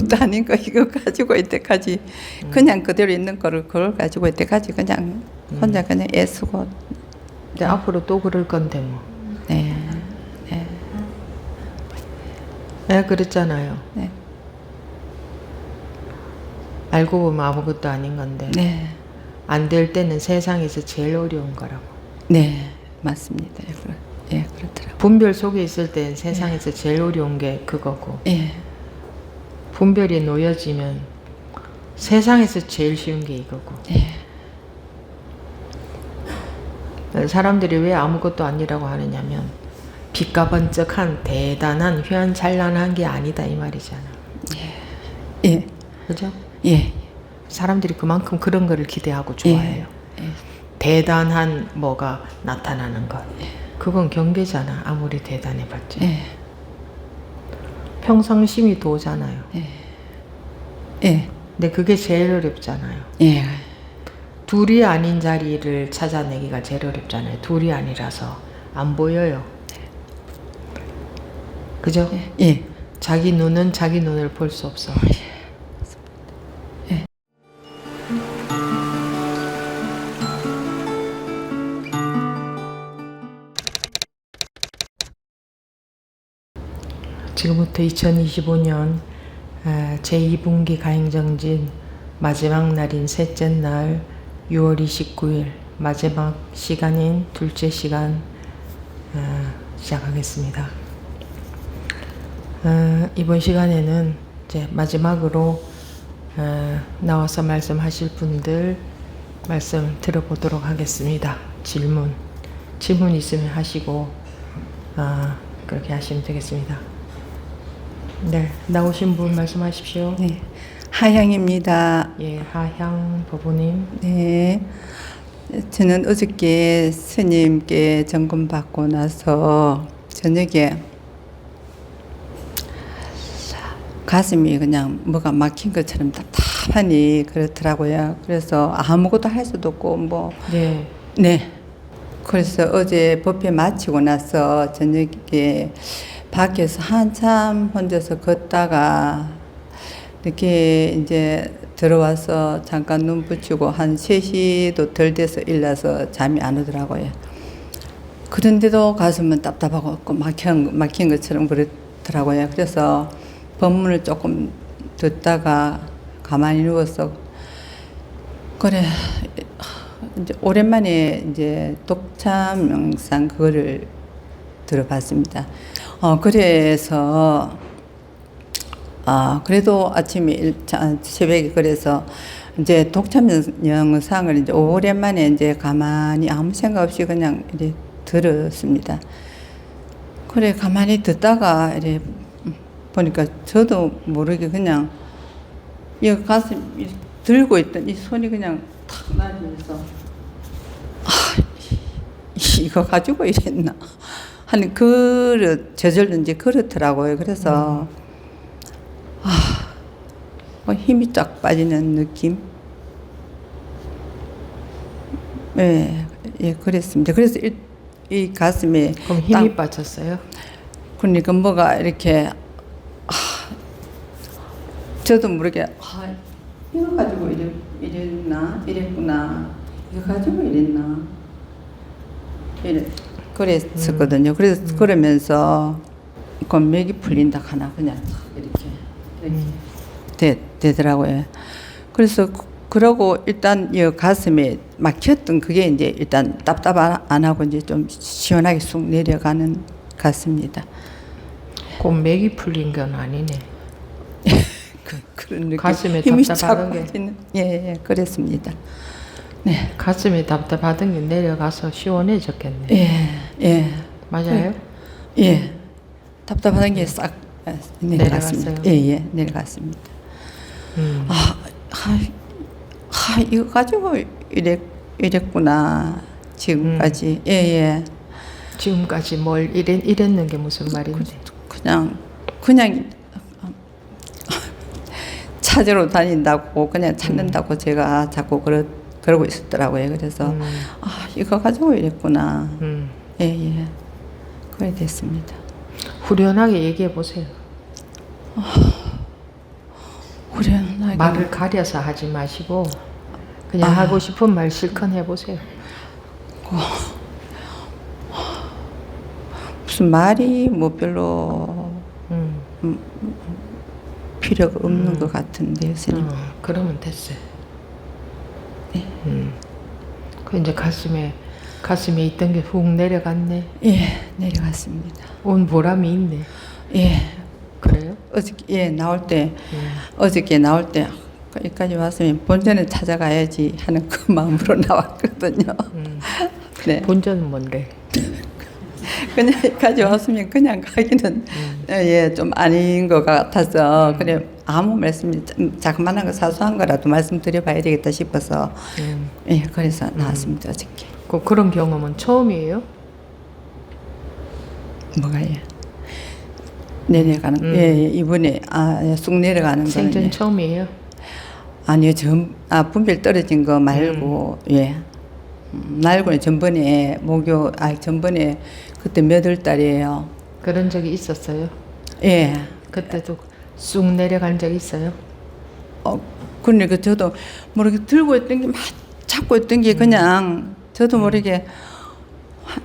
아무것도 아닌 거 이거 가지고 이때까지 그냥 그대로 있는 거를 그걸 가지고 이때까지 그냥 혼자 그냥 애쓰고. 근데 앞으로 또 그럴 건데 뭐. 네. 네. 네, 그랬잖아요. 네. 알고 보면 아무것도 아닌 건데. 네. 안 될 때는 세상에서 제일 어려운 거라고. 네. 맞습니다. 예, 그렇더라고요. 분별 속에 있을 때 세상에서 제일 어려운 게 그거고. 예. 분별이 놓여지면 세상에서 제일 쉬운 게 이거고. 예. 사람들이 왜 아무것도 아니라고 하느냐면 빛과 번쩍한 대단한 휘황찬란한 게 아니다 이 말이잖아. 예. 예. 그죠? 예. 사람들이 그만큼 그런 거를 기대하고 좋아해요. 예. 예. 대단한 뭐가 나타나는 것. 그건 경계잖아. 아무리 대단해봤자. 예. 평상심이 도잖아요. 예. 예. 근데 그게 제일 어렵잖아요. 예. 둘이 아닌 자리를 찾아내기가 제일 어렵잖아요. 둘이 아니라서 안 보여요. 그죠? 예. 자기 눈은 자기 눈을 볼 수 없어. 예. 지금부터 2025년 제2분기 가행정진 마지막 날인 셋째 날 6월 29일 마지막 시간인 둘째 시간 시작하겠습니다. 이번 시간에는 이제 마지막으로 나와서 말씀하실 분들 말씀 들어보도록 하겠습니다. 질문 있으면 하시고 그렇게 하시면 되겠습니다. 네, 나오신 분 말씀하십시오. 네. 하향입니다. 예, 하향 부부님. 네. 저는 어저께 스님께 점검 받고 나서 저녁에 가슴이 그냥 뭐가 막힌 것처럼 답답하니 그렇더라고요. 그래서 아무것도 할 수도 없고 뭐. 네. 네. 그래서 어제 법회 마치고 나서 저녁에 밖에서 한참 혼자서 걷다가 이렇게 이제 들어와서 잠깐 눈 붙이고 한 3시도 덜 돼서 일어나서 잠이 안 오더라고요. 그런데도 가슴은 답답하고 막힌 것처럼 그렇더라고요. 그래서 법문을 조금 듣다가 가만히 누워서 그래 이제 오랜만에 이제 독참 영상 그거를 들어봤습니다. 그래서 그래도 아침에 새벽에 그래서 이제 독참 영상을 이제 오랜만에 이제 가만히 아무 생각 없이 그냥 이렇게 들었습니다. 그래 가만히 듣다가 이렇게 보니까 저도 모르게 그냥 이 가슴 들고 있던 이 손이 그냥 탁 나면서 이거 가지고 이랬나 하는 그릇 저절로 이제 그렇더라고요. 그래서 뭐 힘이 쫙 빠지는 느낌. 예, 예, 그랬습니다. 그래서 이 가슴에 그럼 힘이 빠졌어요? 그러니까 뭐가 이렇게 저도 모르게 이거 가지고 이랬구나 이거 가지고 이랬나 그랬었거든요. 그래서 그러면서 맥이 풀린다 하나 그냥 이렇게 되더라고요. 그래서 그러고 일단 이 가슴에 막혔던 그게 이제 일단 답답 안 하고 이제 좀 시원하게 쑥 내려가는 것 같습니다. 그 맥이 풀린 건 아니네. 그런 느낌. 가슴에 힘이 답답하던 게. 예, 그랬습니다. 네. 가슴에 답답하던 게 내려가서 시원해졌겠네. 예. 맞아요? 예. 답답하던 게 싹 내려갔습니다. 내려갔어요? 예, 내려갔습니다. 이거 가지고 이랬구나. 지금까지. 예. 지금까지 뭘 이랬는 게 무슨 말인지. 그냥 찾으러 다닌다고 그냥 찾는다고 제가 자꾸 그러고 있었더라고요. 그래서 이거 가지고 이랬구나. 예. 그래 됐습니다. 후련하게 얘기해 보세요. 후련하게 말을 가려서 하지 마시고 그냥 하고 싶은 말 실컷 해보세요. 무슨 말이 뭐 별로 필요가 없는 것 같은데 스님. 그러면 됐어요. 네. 그 이제 가슴에 있던 게 훅 내려갔네. 예, 내려갔습니다. 온 보람이 있네. 예, 그래요? 어저께 나올 때 어저께 나올 때 여기까지 왔으면 본전에 찾아가야지 하는 그 마음으로 나왔거든요. 네. 본전은 뭔데? 그냥 여기까지 왔으면 그냥 가기는 예, 좀 아닌 것 같아서 그래 아무 말씀 자그마한 거 사소한 거라도 말씀드려봐야 되겠다 싶어서 예, 그래서 나왔습니다 어저께. 그런 경험은 처음이에요? 뭐가요? 내려가는 예, 이번에 쑥 내려가는 거는 생전 예. 처음이에요? 아니요, 분별 떨어진 거 말고 예. 말고는 전번에 전번에 그때 몇 월 달이에요. 그런 적이 있었어요? 예. 그때도 쑥 내려간 적 있어요? 그러니까 저도 모르게 들고 있던 게 막 잡고 있던 게 그냥 저도 모르게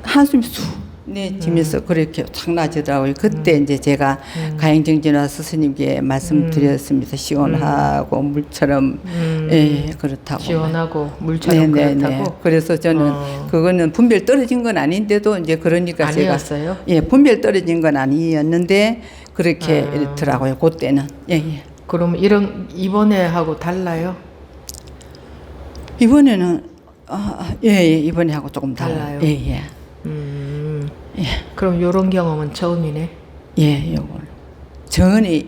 한숨이 쑥 내쉬면서 그렇게 착 나지더라고요. 그때 이제 제가 가행정진화 스님께 말씀드렸습니다. 시원하고 물처럼 예, 그렇다고. 시원하고 물처럼 그렇다고? 그래서 저는 그거는 분별 떨어진 건 아닌데도 이제 그러니까 아니었어요? 제가 예, 분별 떨어진 건 아니었는데 그렇게 이렇더라고요. 그때는. 예, 예. 그럼 이번에 하고 달라요? 이번에는 예, 이번에 하고 조금 달라요? 예, 예. 예. 그럼 요런 경험은 처음이네? 예, 요걸 전에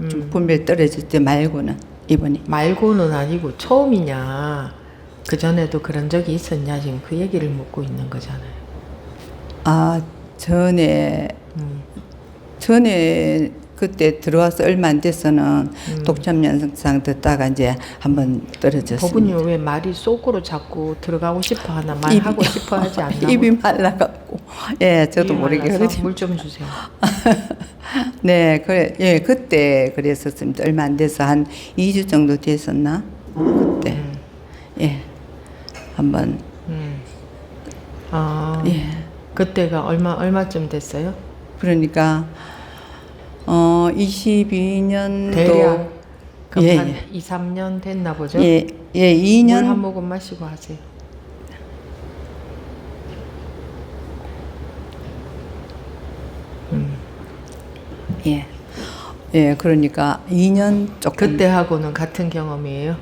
좀 분별 떨어질 때 말고는 이번에 말고는 아니고 처음이냐 그 전에도 그런 적이 있었냐 지금 그 얘기를 묻고 있는 거잖아요. 전에 그때 들어와서 얼마 안 돼서는 독참 연상 듣다가 이제 한번 떨어졌습니다. 법은요 왜 말이 속으로 자꾸 들어가고 싶어 하나 말하고 싶어 하지 않나? 입이 말라갖고 예, 저도 모르게 그러지. 물 좀 주세요. 네, 그래, 예, 그때 그랬었습니다. 얼마 안 돼서 한 2주 정도 됐었나? 그때 예, 한번 예, 그때가 얼마쯤 됐어요? 그러니까 22년도 대략 그럼 예, 한 예. 2, 3년 됐나 보죠? 예, 2년 물 한 모금 마시고 하세요. 예. 예, 그러니까 2년 조금 그때하고는 같은 경험이에요?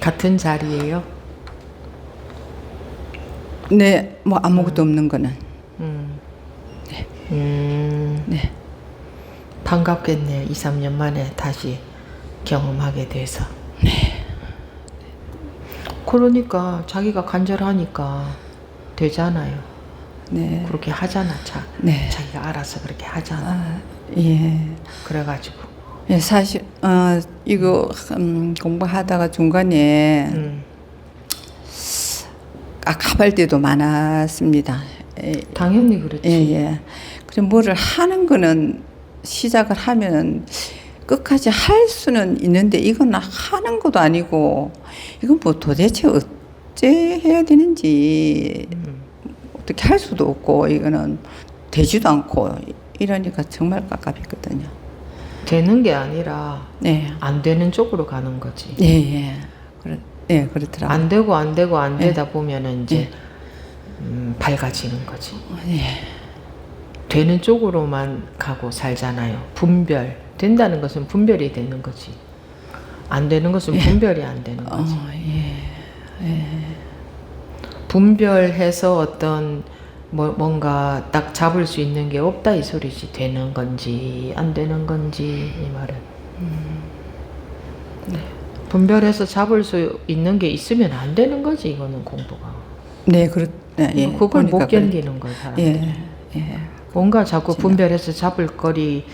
같은 자리예요? 네, 뭐 아무것도 없는 거는 네. 반갑겠네요. 2, 3년 만에 다시 경험하게 돼서. 네. 그러니까 자기가 간절하니까 되잖아요. 네. 그렇게 하잖아. 네. 자기가 알아서 그렇게 하잖아. 예. 그래가지고. 예, 사실 이거 공부하다가 중간에 깝깝할 때도 많았습니다. 예, 당연히 그렇지. 예, 예. 그래 뭐를 하는 거는 시작을 하면 끝까지 할 수는 있는데 이건 하는 것도 아니고 이건 뭐 도대체 어째 해야 되는지 어떻게 할 수도 없고 이거는 되지도 않고 이러니까 정말 깝깝했거든요. 되는 게 아니라 네. 안 되는 쪽으로 가는 거지. 예, 예. 그렇더라고요. 안 되고 되다 보면은 이제 밝아지는 거지. 예. 되는 쪽으로만 가고 살잖아요. 분별. 된다는 것은 분별이 되는 거지. 안 되는 것은 분별이 안 되는 거지. 분별해서 어떤 뭔가 딱 잡을 수 있는 게 없다 이 소리지. 되는 건지 안 되는 건지 이 말은. 분별해서 잡을 수 있는 게 있으면 안 되는 거지. 이거는 공부가. 네, 예. 그걸 그러니까 못 견디는 거야 사람들이. 예. 뭔가 자꾸 분별해서 잡을 거리를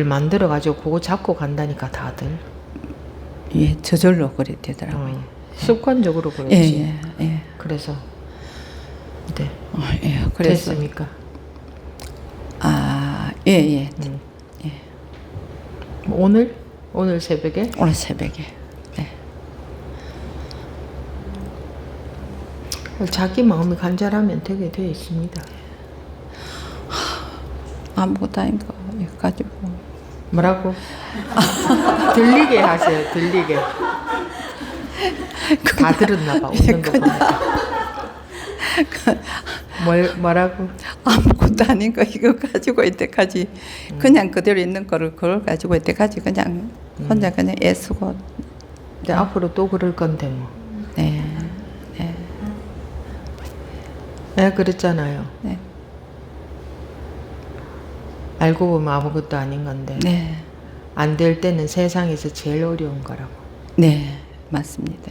만들어 가지고 그거 잡고 간다니까 다들. 예, 저절로 그래 되더라고요. 습관적으로 그렇지. 예. 그래서 네. 예. 그래서 됐습니까? 예. 오늘 새벽에? 오늘 새벽에. 네. 자기 마음이 간절하면 되게 돼 있습니다. 아무것도 아닌 거 가지고. 뭐라고? 들리게 하세요. 들리게. 다 들었나 봐. 웃는 거 보니까. 뭐라고? 아무것도 아닌 거 이거 가지고 이때까지 그냥 그대로 있는 거를 그걸 가지고 이때까지 그냥 혼자 그냥 애쓰고. 근데 앞으로 또 그럴 건데 뭐. 네. 네, 그랬잖아요. 네. 알고 보면 아무것도 아닌 건데 네. 안 될 때는 세상에서 제일 어려운 거라고. 네. 맞습니다.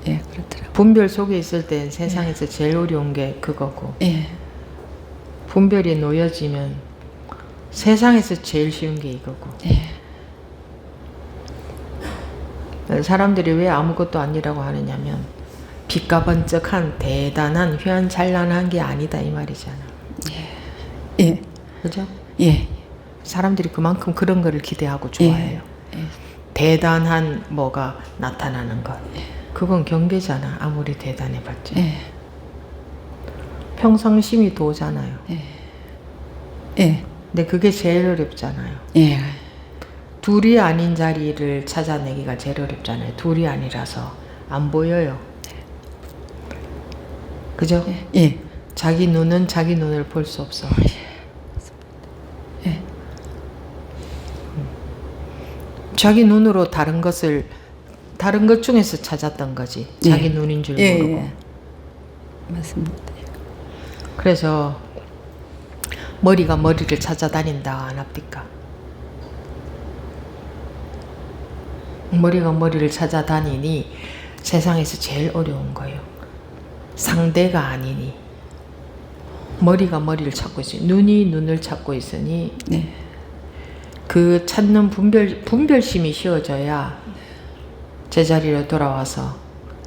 예, 그렇더라고요. 분별 속에 있을 때 세상에서 제일 어려운 게 그거고 예. 분별이 놓여지면 세상에서 제일 쉬운 게 이거고. 예. 사람들이 왜 아무것도 아니라고 하느냐면 빛과 번쩍한 대단한 휘황찬란한 게 아니다 이 말이잖아. 예. 그죠? 예. 사람들이 그만큼 그런 거를 기대하고 좋아해요. 예. 대단한 뭐가 나타나는 것. 그건 경계잖아. 아무리 대단해봤자. 예. 평상심이 도잖아요. 예. 근데 그게 제일 어렵잖아요. 예. 둘이 아닌 자리를 찾아내기가 제일 어렵잖아요. 둘이 아니라서 안 보여요. 그죠? 예. 자기 눈은 자기 눈을 볼 수 없어. 예. 자기 눈으로 다른 것 중에서 찾았던 거지. 자기 눈인 줄 모르고. 예. 맞습니다. 그래서 머리가 머리를 찾아다닌다 안 합니까? 머리가 머리를 찾아다니니 세상에서 제일 어려운 거예요. 상대가 아니니 머리가 머리를 찾고 있으니 눈이 눈을 찾고 있으니 네. 그 찾는 분별심이 쉬워져야 제자리로 돌아와서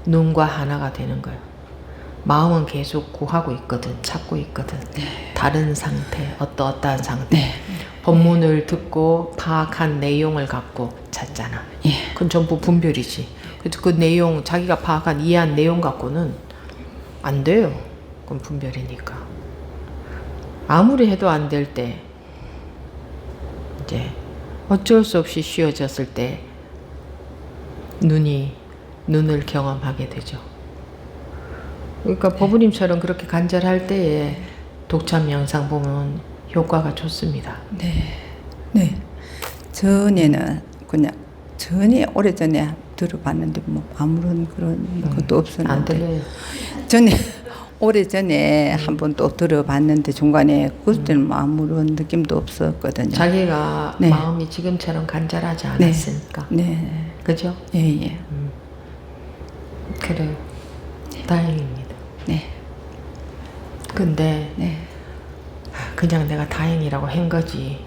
눈과 하나가 되는 거예요. 마음은 계속 구하고 있거든, 찾고 있거든. 다른 상태, 어떠한 상태. 네. 법문을 듣고 파악한 내용을 갖고 찾잖아. 그건 전부 분별이지. 그래서 그 내용, 자기가 파악한 이해한 내용 갖고는 안 돼요. 그건 분별이니까. 아무리 해도 안 될 때, 이제 어쩔 수 없이 쉬워졌을 때 눈을 경험하게 되죠. 그러니까 법우님처럼 그렇게 간절할 때에 독참 영상 보면 효과가 좋습니다. 네. 네. 전에는 그냥 오래전에 들어봤는데 뭐 아무런 그런 것도 없었는데. 안 들려요. 오래전에 한 번 또 들어봤는데 중간에 그때는 뭐 아무런 느낌도 없었거든요. 자기가 네. 마음이 지금처럼 간절하지 않았으니까. 네. 그죠? 예. 그래요. 다행입니다. 네. 근데 네. 그냥 내가 다행이라고 한 거지.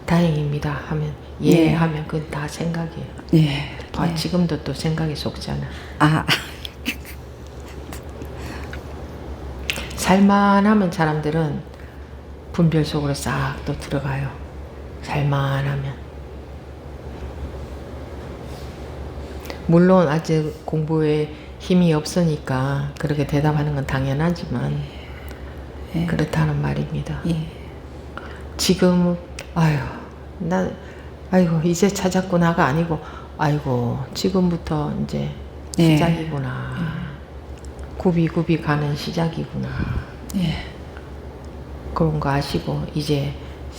다행입니다 하면 네. 하면 그건 다 생각이에요. 네. 아, 지금도 또 생각이 속잖아. 아. 살만하면 사람들은 분별 속으로 싹 또 들어가요. 살만하면. 물론 아직 공부에 힘이 없으니까 그렇게 대답하는 건 당연하지만 예. 그렇다는 말입니다. 예. 지금 아이고 이제 찾았구나가 아니고 아이고 지금부터 이제 예. 시작이구나. 굽이 가는 시작이구나. 예. 그런 거 아시고 이제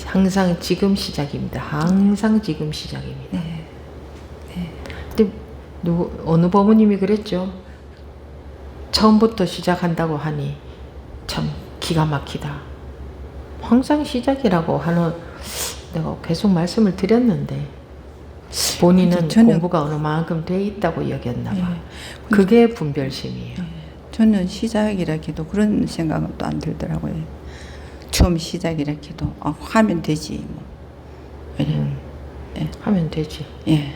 항상 지금 시작입니다. 항상 지금 시작입니다. 근데 어느 법무님이 그랬죠. 처음부터 시작한다고 하니 참 기가 막히다. 항상 시작이라고 하는 내가 계속 말씀을 드렸는데 본인은 공부가 어느 만큼 돼 있다고 여겼나 봐. 그게 분별심이에요. 저는 시작이라 해도 그런 생각은 또 안 들더라고요. 처음 시작이라 해도 하면 되지 뭐. 예. 하면 되지. 예.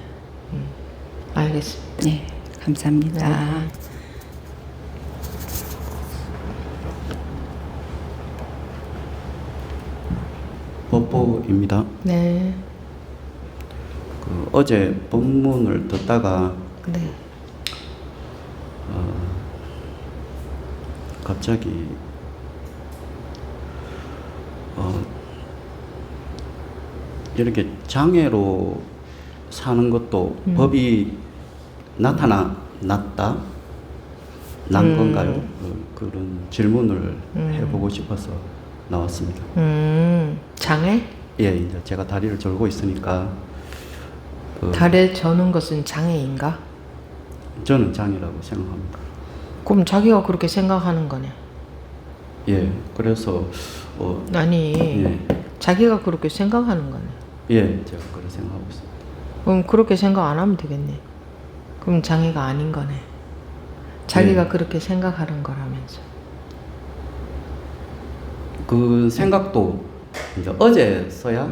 알겠습니다. 네. 감사합니다. 네. 법보입니다. 네. 어제 본문을 듣다가 네. 갑자기 이렇게 장애로 사는 것도 법이 나타났다? 난 건가요? 그런 질문을 해보고 싶어서 나왔습니다. 장애? 예, 이제 제가 다리를 절고 있으니까 다리를 저는 것은 장애인가? 저는 장애라고 생각합니다. 그럼 자기가 그렇게 생각하는 거네. 예, 그래서 아니, 예, 자기가 그렇게 생각하는 거네. 예, 제가 그렇게 생각하고 있습니다. 그럼 그렇게 생각 안 하면 되겠네. 그럼 장애가 아닌 거네. 자기가 예. 그렇게 생각하는 거라면서. 그 생각도 이제 어제서야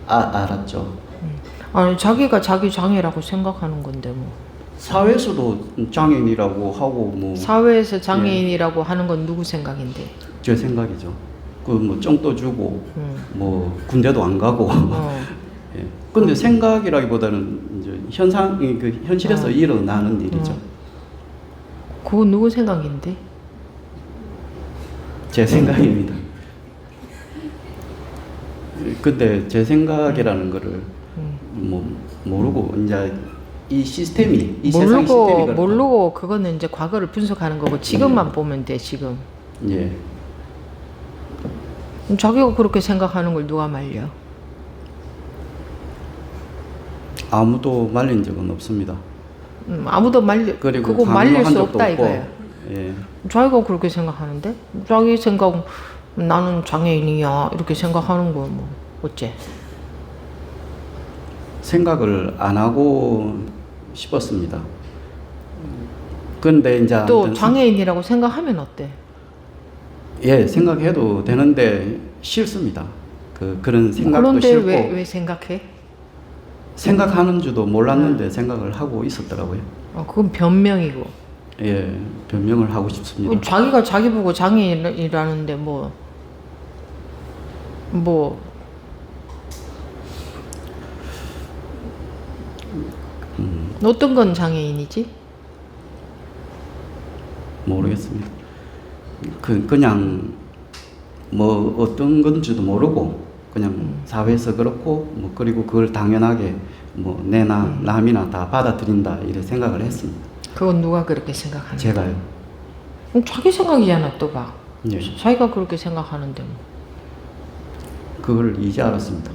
알았죠. 아니, 자기가 자기 장애라고 생각하는 건데 뭐. 사회에서도 장애인이라고 하고 뭐 사회에서 장애인이라고 하는 건 누구 생각인데? 제 생각이죠. 그 뭐 쫑도 주고 뭐 군대도 안 가고. 예. 근데 생각이라기보다는 이제 그 현실에서 일어나는 일이죠. 그건 누구 생각인데? 제 생각입니다. 근데 제 생각이라는 거를 뭐 모르고 이제 이 시스템이 이 세상 시스템이 그렇다. 모르고 그거는 이제 과거를 분석하는 거고 지금만 보면 돼 지금. 예. 자기가 그렇게 생각하는 걸 누가 말려? 아무도 말린 적은 없습니다. 아무도 말려. 그리고 그거 말릴 강요한 수 적도 없다 없고. 이거야. 예. 자기가 그렇게 생각하는데 자기 생각 나는 장애인이야 이렇게 생각하는 거 뭐 어째? 생각을 안 하고 싶었습니다. 근데 이제 또 아무튼 장애인이라고 생각하면 어때? 예, 생각해도 되는데 싫습니다. 그런 생각도 그런데 싫고 왜 생각해? 생각하는 줄도 몰랐는데 생각을 하고 있었더라고요. 그건 변명이고. 예, 변명을 하고 싶습니다. 자기가 자기 보고 장애인이라는데 어떤 건 장애인이지? 모르겠습니다. 그냥 뭐 어떤 건지도 모르고 그냥 사회에서 그렇고 뭐 그리고 그걸 당연하게 뭐 내나 남이나 다 받아들인다 이렇게 생각을 했습니다. 그건 누가 그렇게 생각하는 거야? 제가요. 자기 생각이잖아 또 봐. 예. 자기가 그렇게 생각하는데 뭐. 그걸 이제 알았습니다.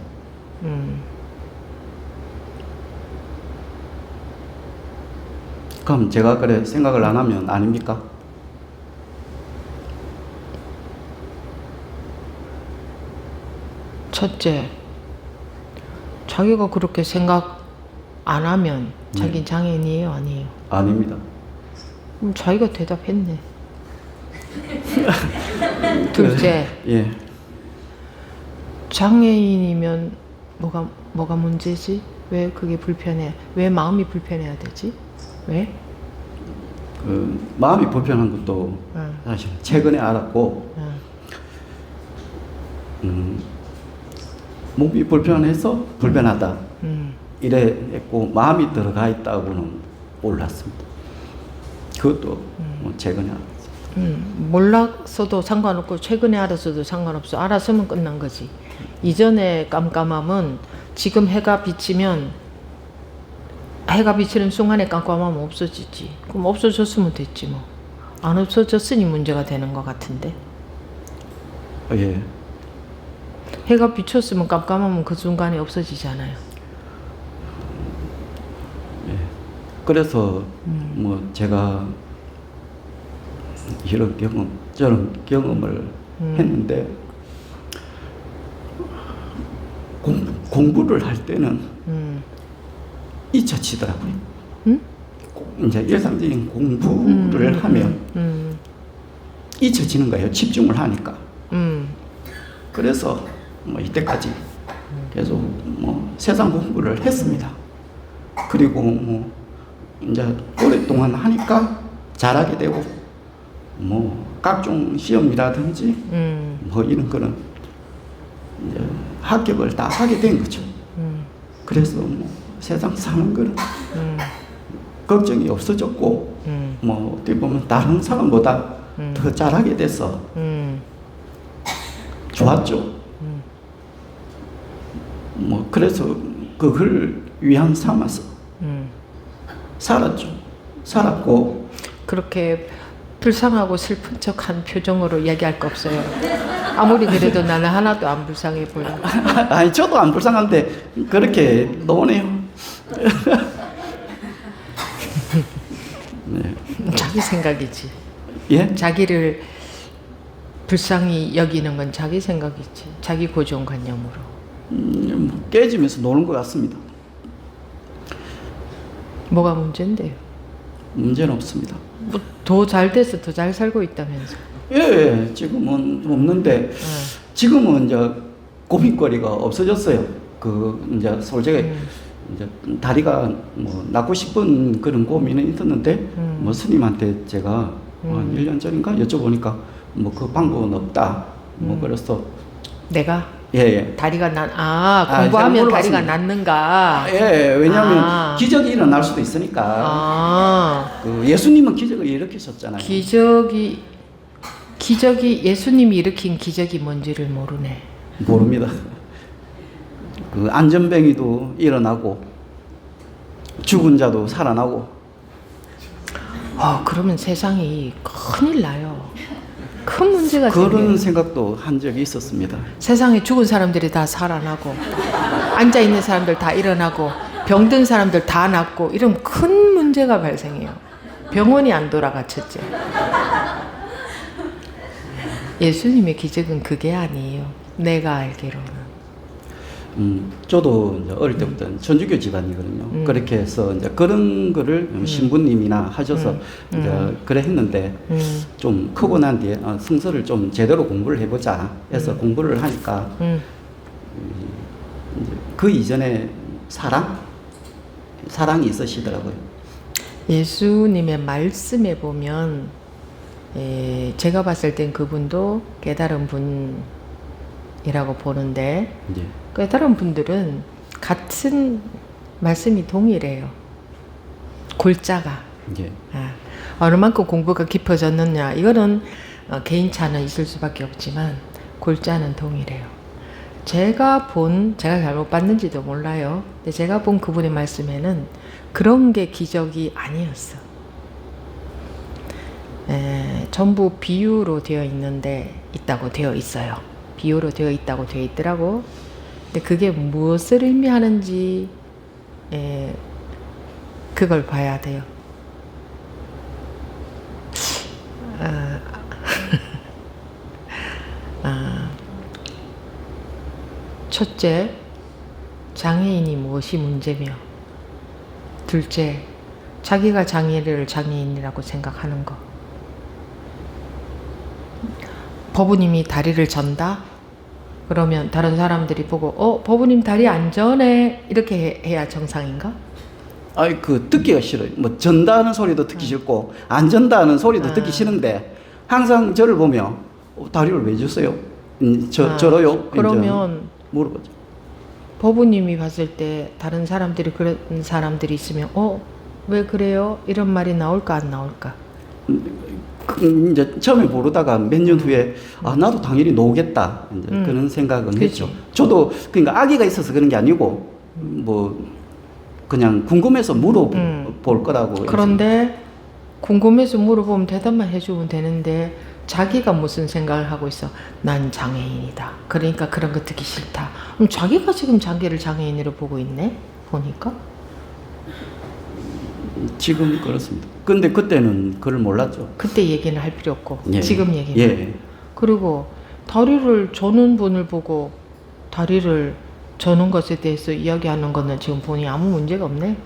그럼 제가 그래 생각을 안 하면 아닙니까? 첫째, 자기가 그렇게 생각 안 하면 자기 장애인이에요, 아니에요? 아닙니다. 그럼 자기가 대답했네. 둘째, 예. 장애인이면 뭐가 문제지? 왜 그게 불편해? 왜 마음이 불편해야 되지? 왜? 마음이 불편한 것도 사실 최근에 알았고 몸이 불편해서 불편하다 이래 했고 마음이 들어가 있다고는 몰랐습니다. 그것도 뭐 최근에 알았습니다. 몰랐어도 상관없고 최근에 알았어도 상관없어. 알았으면 끝난 거지. 이전에 깜깜함은 지금 해가 비치면 해가 비치는 순간에 깜깜하면 없어지지. 그럼 없어졌으면 됐지 뭐. 안 없어졌으니 문제가 되는 것 같은데. 예. 해가 비쳤으면 깜깜하면 그 순간에 없어지잖아요. 예. 그래서 뭐 제가 이런 경험, 저런 경험을 했는데 공부를 할 때는 잊혀지더라고요. 이제 일상적인 공부를 하면 잊혀지는 거예요. 집중을 하니까. 그래서 뭐 이때까지 계속 뭐 세상 공부를 했습니다. 그리고 뭐 이제 오랫동안 하니까 잘하게 되고 뭐 각종 시험이라든지 뭐 이런 거는 이제 합격을 다 하게 된 거죠. 그래서 뭐 세상 사는 거는 걱정이 없어졌고 뭐 어떻게 보면 다른 사람보다 더 잘하게 돼서 좋았죠. 뭐 그래서 그걸 위안 삼아서 살았죠. 살았고 그렇게 불쌍하고 슬픈 척한 표정으로 얘기할 거 없어요. 아무리 그래도 나는 하나도 안 불쌍해 보여. 아니 저도 안 불쌍한데 그렇게 노네요. 네. 자기 생각이지. 예? 자기를 불쌍히 여기는 건 자기 생각이지. 자기 고정관념으로. 뭐 깨지면서 노는 것 같습니다. 뭐가 문제인데요? 문제는 없습니다. 뭐 더 잘 돼서 더 잘 살고 있다면서. 예, 지금은 없는데 지금은 이제 고민거리가 없어졌어요. 그 이제 솔직히 이제 다리가 뭐 낫고 싶은 그런 고민은 있었는데 뭐 스님한테 제가 한 1년 전인가 여쭤보니까 뭐 그 방법은 없다. 뭐 그래서 내가 예. 다리가 공부하면 제가 다리가 물어봤습니다. 낫는가? 예, 왜냐하면 기적이 일어날 수도 있으니까. 그 예수님은 기적을 일으키셨잖아요. 기적이 예수님이 일으킨 기적이 뭔지를 모르네. 모릅니다. 그 안전뱅이도 일어나고 죽은 자도 살아나고. 그러면 세상이 큰일 나요. 큰 문제가 그런 생겨요. 생각도 한 적이 있었습니다. 세상에 죽은 사람들이 다 살아나고 앉아 있는 사람들 다 일어나고 병든 사람들 다 낫고 이러면 큰 문제가 발생해요. 병원이 안 돌아가 첫째. 예수님의 기적은 그게 아니에요. 내가 알기로는. 저도 이제 어릴 때부터 천주교 집안이거든요. 그렇게 해서 이제 그런 거를 신부님이나 하셔서 이제 그래 했는데 좀 크고 난 뒤에 성서를 좀 제대로 공부를 해보자 해서 공부를 하니까 이제 그 이전에 사랑이 있으시더라고요. 예수님의 말씀에 보면 제가 봤을 땐 그분도 깨달은 분이라고 보는데 이제 깨달은 분들은 같은 말씀이 동일해요. 골자가. 이제 어느 만큼 공부가 깊어졌느냐 이거는 개인차는 있을 수밖에 없지만 골자는 동일해요. 제가 잘못 봤는지도 몰라요. 근데 제가 본 그분의 말씀에는 그런 게 기적이 아니었어. 전부 비유로 되어 있다고 되어 있어요. 비유로 되어 있다고 되어 있더라고. 근데 그게 무엇을 의미하는지 그걸 봐야 돼요. 첫째, 장애인이 무엇이 문제며, 둘째, 자기가 장애인이라고 생각하는 거. 법우님이 다리를 전다? 그러면 다른 사람들이 보고 법우님 다리 안 저네 이렇게 해야 정상인가? 아이 그 듣기가 싫어요. 뭐 전다는 소리도 듣기 싫고 안 전다는 소리도 듣기 싫은데 항상 저를 보면 다리를 왜 주세요? 저러요? 그러면 물어보죠. 법우님이 봤을 때 다른 사람들이 그런 사람들이 있으면 왜 그래요? 이런 말이 나올까 안 나올까? 이제 처음에 모르다가 몇 년 후에 나도 당연히 놓겠다 이제 그런 생각은 그치. 했죠. 저도 그러니까 아기가 있어서 그런 게 아니고 뭐 그냥 궁금해서 물어볼 거라고. 그런데 궁금해서 물어보면 대답만 해주면 되는데 자기가 무슨 생각을 하고 있어? 난 장애인이다. 그러니까 그런 거 듣기 싫다. 그럼 자기가 지금 자기를 장애인으로 보고 있네? 보니까. 지금 그렇습니다. 근데 그때는 그걸 몰랐죠. 그때 얘기는 할 필요 없고 예. 지금 얘기는. 예. 그리고 다리를 저는 분을 보고 다리를 저는 것에 대해서 이야기하는 거는 지금 보니 아무 문제가 없네.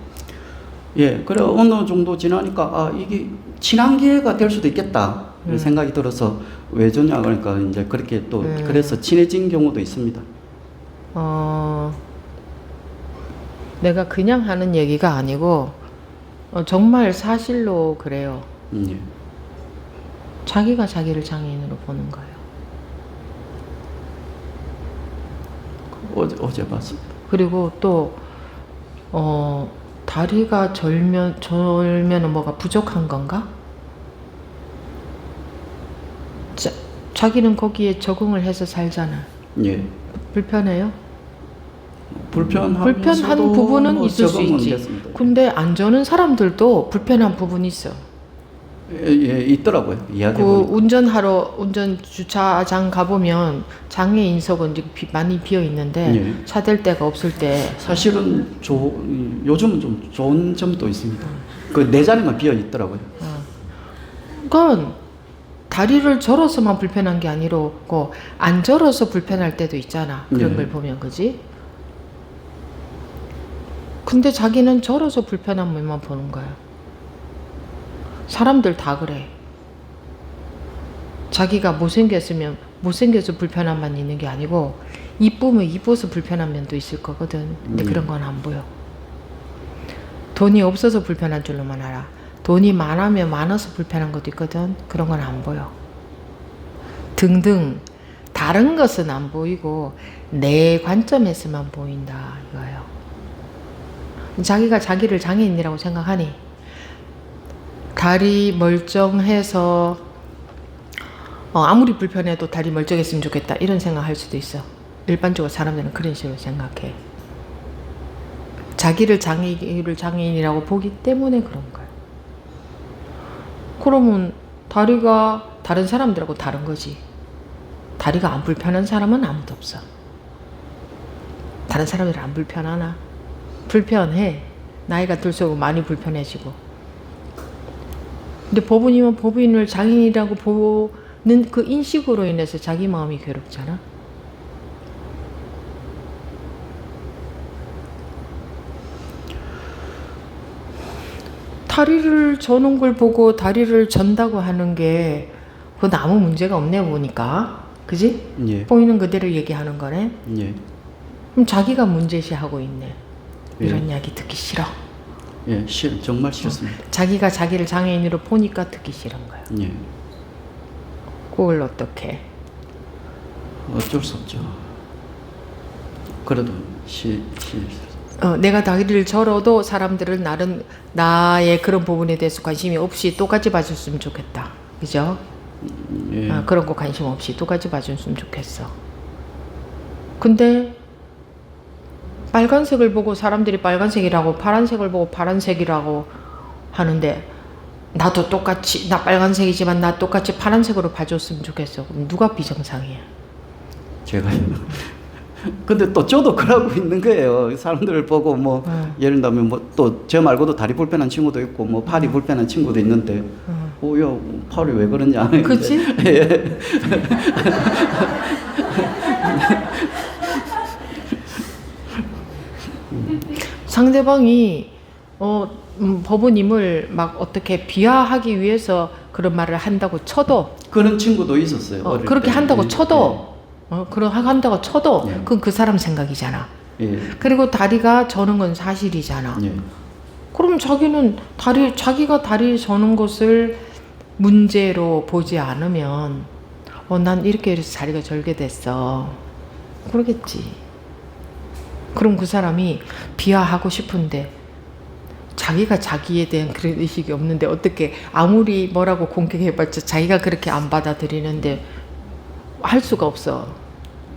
예. 그래 어느 정도 지나니까 이게 친한계가 될 수도 있겠다 생각이 들어서 왜 저냐 그러니까 이제 그렇게 또 그래서 친해진 경우도 있습니다. 내가 그냥 하는 얘기가 아니고 정말 사실로 그래요. 예. 자기가 자기를 장애인으로 보는 거예요. 어제 봤습니다. 그리고 또 다리가 절면은 뭐가 부족한 건가? 자기는 거기에 적응을 해서 살잖아. 예. 불편해요? 불편한 부분은 있을 수 있지. 됐습니다. 근데 안 저는 사람들도 불편한 부분이 있어. 예, 있더라고요. 이야기 그 보니까. 운전 주차장 가보면 장애인석은 많이 비어 있는데 예. 차댈 데가 없을 때 사실은 요즘은 좀 좋은 점도 있습니다. 그 네 자리만 비어 있더라고요. 그건 다리를 절어서만 불편한 게 아니고 안 절어서 불편할 때도 있잖아. 그런 네. 걸 보면 그지? 근데 자기는 절어서 불편한 면만 보는 거야. 사람들 다 그래. 자기가 못생겼으면 못생겨서 불편함만 있는 게 아니고 이쁘면 이뻐서 불편한 면도 있을 거거든. 근데 그런 건 안 보여. 돈이 없어서 불편한 줄로만 알아. 돈이 많으면 많아서 불편한 것도 있거든. 그런 건 안 보여. 등등 다른 것은 안 보이고 내 관점에서만 보인다 이거예요. 자기가 자기를 장애인이라고 생각하니 다리 멀쩡해서 아무리 불편해도 다리 멀쩡했으면 좋겠다 이런 생각할 수도 있어. 일반적으로 사람들은 그런 식으로 생각해. 자기를 장애인이라고 보기 때문에 그런 거야. 그러면 다리가 다른 사람들하고 다른 거지. 다리가 안 불편한 사람은 아무도 없어. 다른 사람들 안 불편하나? 불편해. 나이가 들수록 많이 불편해지고. 근데 법원이면 법인을 장애인이라고 보는 그 인식으로 인해서 자기 마음이 괴롭잖아. 다리를 저는 걸 보고 다리를 전다고 하는 게 그건 아무 문제가 없네 보니까. 그지? 예. 보이는 그대로 얘기하는 거네. 예. 그럼 자기가 문제시하고 있네. 이런 예. 이야기 듣기 싫어. 예, 정말 싫습니다. 자기가 자기를 장애인으로 보니까 듣기 싫은 거야. 예. 그걸 어떻게? 어쩔 수 없죠. 그래도 내가 다리를 절어도 사람들은 나의 그런 부분에 대해서 관심이 없이 똑같이 봐줬으면 좋겠다. 그죠? 예. 그런 거 관심 없이 똑같이 봐줬으면 좋겠어. 근데 빨간색을 보고 사람들이 빨간색이라고 파란색을 보고 파란색이라고 하는데 나도 똑같이 나 빨간색이지만 나 똑같이 파란색으로 봐줬으면 좋겠어. 그럼 누가 비정상이야? 제가요. 근데 또 저도 그러고 있는 거예요. 사람들을 보고 뭐 예를 들면 뭐 또 저 말고도 다리 불편한 친구도 있고 뭐 팔이 불편한 친구도 있는데 야 팔이 왜 그러냐. 그치? 예. 상대방이 법원님을 막 어떻게 비하하기 위해서 그런 말을 한다고 쳐도 그런 친구도 있었어요. 어릴 그렇게 때. 한다고 예. 쳐도 한다고 쳐도 예. 그건 그 사람 생각이잖아. 예. 그리고 다리가 저는 건 사실이잖아. 예. 그럼 자기는 자기가 다리 저는 것을 문제로 보지 않으면 난 이렇게 해서 다리가 절게 됐어. 그러겠지. 그럼 그 사람이 비하하고 싶은데 자기가 자기에 대한 그런 의식이 없는데 어떻게 아무리 뭐라고 공격해봤자 자기가 그렇게 안 받아들이는데 할 수가 없어.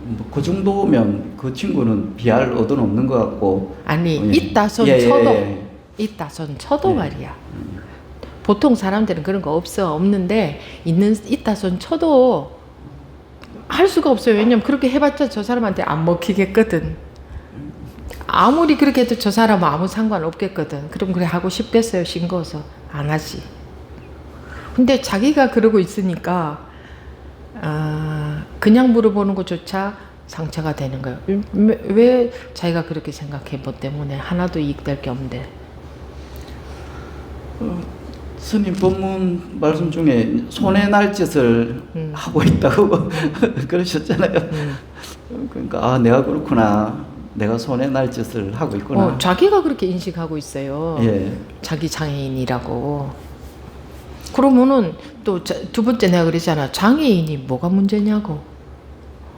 뭐 그 정도면 그 친구는 비할 의도는 없는 것 같고. 아니 예. 있다 손 예, 쳐도 예. 있다 손 쳐도 예. 말이야. 보통 사람들은 그런 거 없는데 있다 손 쳐도 할 수가 없어요. 왜냐면 그렇게 해봤자 저 사람한테 안 먹히겠거든. 아무리 그렇게 해도 저 사람은 아무 상관없겠거든. 그럼 그래 하고 싶겠어요. 싱거워서 안 하지. 근데 자기가 그러고 있으니까 그냥 물어보는 것조차 상처가 되는 거예요. 왜 자기가 그렇게 생각해? 뭐 때문에 하나도 이익될 게 없는데. 스님 법문 말씀 중에 손에 날 짓을 하고 있다고 그러셨잖아요. 그러니까 내가 그렇구나. 내가 손에 날 짓을 하고 있구나. 자기가 그렇게 인식하고 있어요. 예. 자기 장애인이라고. 그러면은 또 두 번째 내가 그랬잖아. 장애인이 뭐가 문제냐고.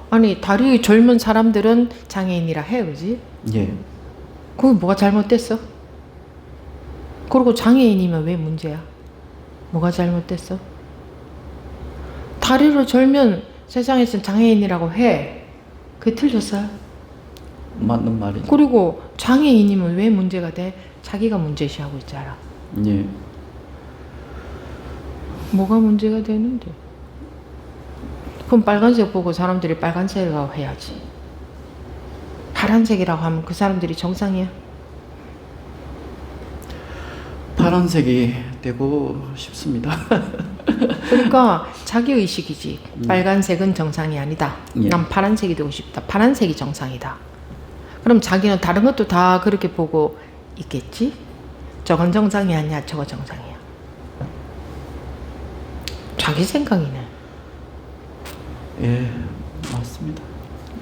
아니 다리 젊은 사람들은 장애인이라 해, 그지? 예. 그게 뭐가 잘못됐어? 그리고 장애인이면 왜 문제야? 뭐가 잘못됐어? 다리를 절면 세상에서 장애인이라고 해. 그게 틀렸어요. 맞는 말이죠. 그리고 장애인이면 왜 문제가 돼? 자기가 문제시하고 있잖아. 예. 뭐가 문제가 되는데? 그럼 빨간색 보고 사람들이 빨간색이라고 해야지. 파란색이라고 하면 그 사람들이 정상이야? 파란색이 되고 싶습니다. 그러니까 자기의식이지. 빨간색은 정상이 아니다. 예. 난 파란색이 되고 싶다. 파란색이 정상이다. 그럼 자기는 다른 것도 다 그렇게 보고 있겠지? 저건 정상이 아니야. 저거 정상이야. 자기 생각이네. 예, 맞습니다.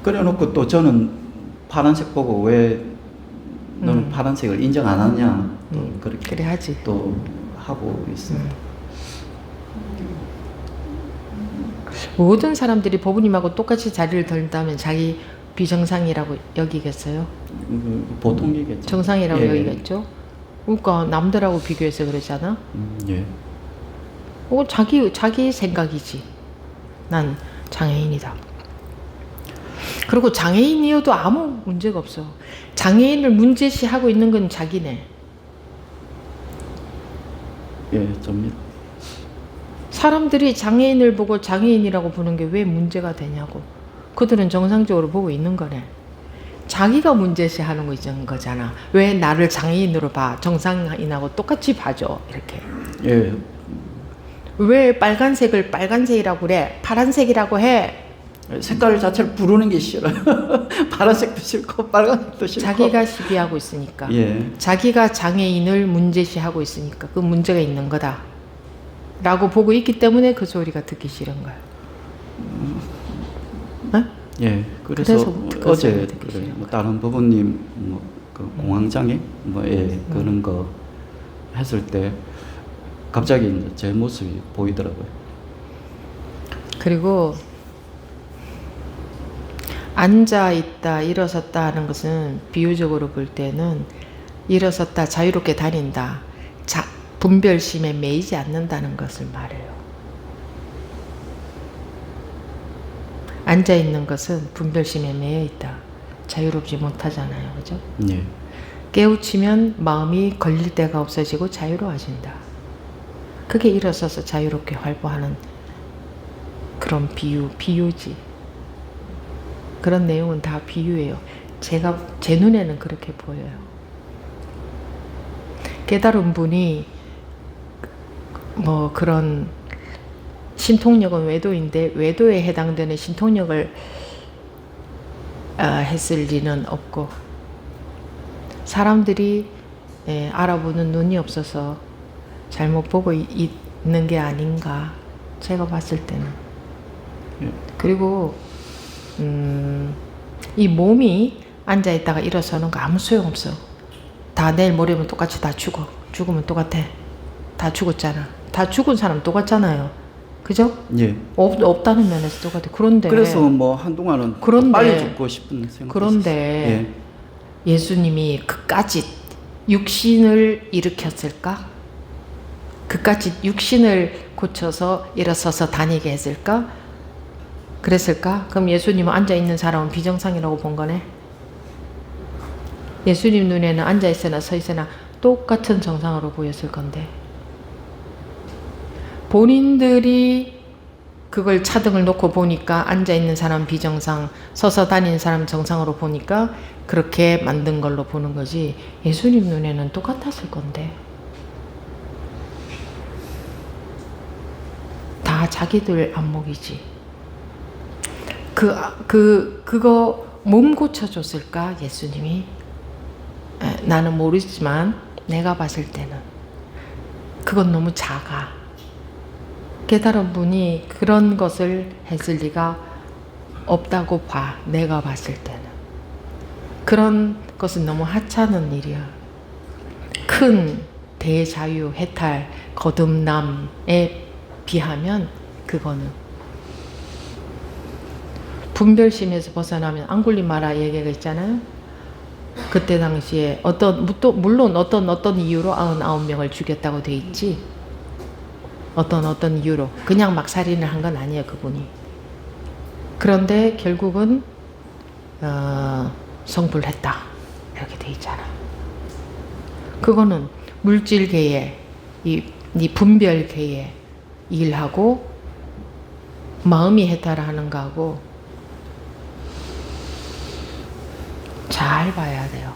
그래놓고 또 저는 파란색 보고 왜 너는 파란색을 인정 안 하냐 또 그렇게 그래 하지. 또 하고 있습니다. 모든 사람들이 법부님하고 똑같이 자리를 덜다면 자기 비정상이라고 여기겠어요? 보통이겠죠. 정상이라고 예. 여기겠죠? 그러니까 남들하고 비교해서 그러잖아. 예. 자기 생각이지. 난 장애인이다. 그리고 장애인이어도 아무 문제가 없어. 장애인을 문제시하고 있는 건 자기네. 예, 접니다. 사람들이 장애인을 보고 장애인이라고 보는 게 왜 문제가 되냐고. 그들은 정상적으로 보고 있는 거네. 자기가 문제시하는 거 있는 거잖아. 왜 나를 장애인으로 봐? 정상인하고 똑같이 봐줘. 이렇게. 예. 왜 빨간색을 빨간색이라고 그래? 파란색이라고 해. 색깔 자체를 부르는 게 싫어요. 파란색도 싫고 빨간색도 싫고. 자기가 시비하고 있으니까. 예. 자기가 장애인을 문제시하고 있으니까 그 문제가 있는 거다. 라고 보고 있기 때문에 그 소리가 듣기 싫은 거야. 어? 예. 그래서 그 어제 소리가 듣기 그래, 싫은 뭐 다른 부모님 그 공황장애 그런 거 했을 때 갑자기 이제 제 모습이 보이더라고요. 그리고 앉아 있다, 일어섰다 하는 것은 비유적으로 볼 때는 일어섰다, 자유롭게 다닌다, 분별심에 매이지 않는다는 것을 말해요. 앉아 있는 것은 분별심에 매여 있다. 자유롭지 못하잖아요, 그죠? 예. 깨우치면 마음이 걸릴 데가 없어지고 자유로워진다. 그게 일어서서 자유롭게 활보하는 그런 비유지. 그런 내용은 다 비유예요. 제 눈에는 그렇게 보여요. 깨달은 분이 뭐 그런 신통력은 외도인데 외도에 해당되는 신통력을 했을 리는 없고 사람들이 알아보는 눈이 없어서 잘못 보고 있는 게 아닌가 제가 봤을 때는. 그리고 이 몸이 앉아있다가 일어서는 거 아무 소용없어. 다 내일 모레면 똑같이 다 죽어. 죽으면 똑같아. 다 죽었잖아. 다 죽은 사람 똑같잖아요. 그죠? 예. 없다는 면에서 똑같아. 그런데 그래서 뭐 한동안은 그런데- 빨리 죽고 싶은 생각. 그런데 예수님이 그까짓 육신을 일으켰을까? 그까짓 육신을 고쳐서 일어서서 다니게 했을까? 그랬을까? 그럼 예수님은 앉아있는 사람은 비정상이라고 본 거네? 예수님 눈에는 앉아있으나 서있으나 똑같은 정상으로 보였을 건데 본인들이 그걸 차등을 놓고 보니까 앉아있는 사람 비정상, 서서 다니는 사람 정상으로 보니까 그렇게 만든 걸로 보는 거지 예수님 눈에는 똑같았을 건데 다 자기들 안목이지. 그거 몸 고쳐줬을까 예수님이? 나는 모르지만 내가 봤을 때는 그건 너무 작아. 깨달은 분이 그런 것을 했을 리가 없다고 봐. 내가 봤을 때는 그런 것은 너무 하찮은 일이야. 큰 대자유, 해탈, 거듭남에 비하면 그거는 분별심에서 벗어나면 앙굴리마라 얘기가 있잖아요. 그때 당시에 물론 어떤 이유로 99명을 죽였다고 돼 있지. 어떤 이유로 그냥 막 살인을 한 건 아니에요, 그분이. 그런데 결국은 성불했다 이렇게 돼 있잖아. 그거는 물질계에 이 분별계에 일하고 마음이 해탈하는 거하고 잘 봐야 돼요.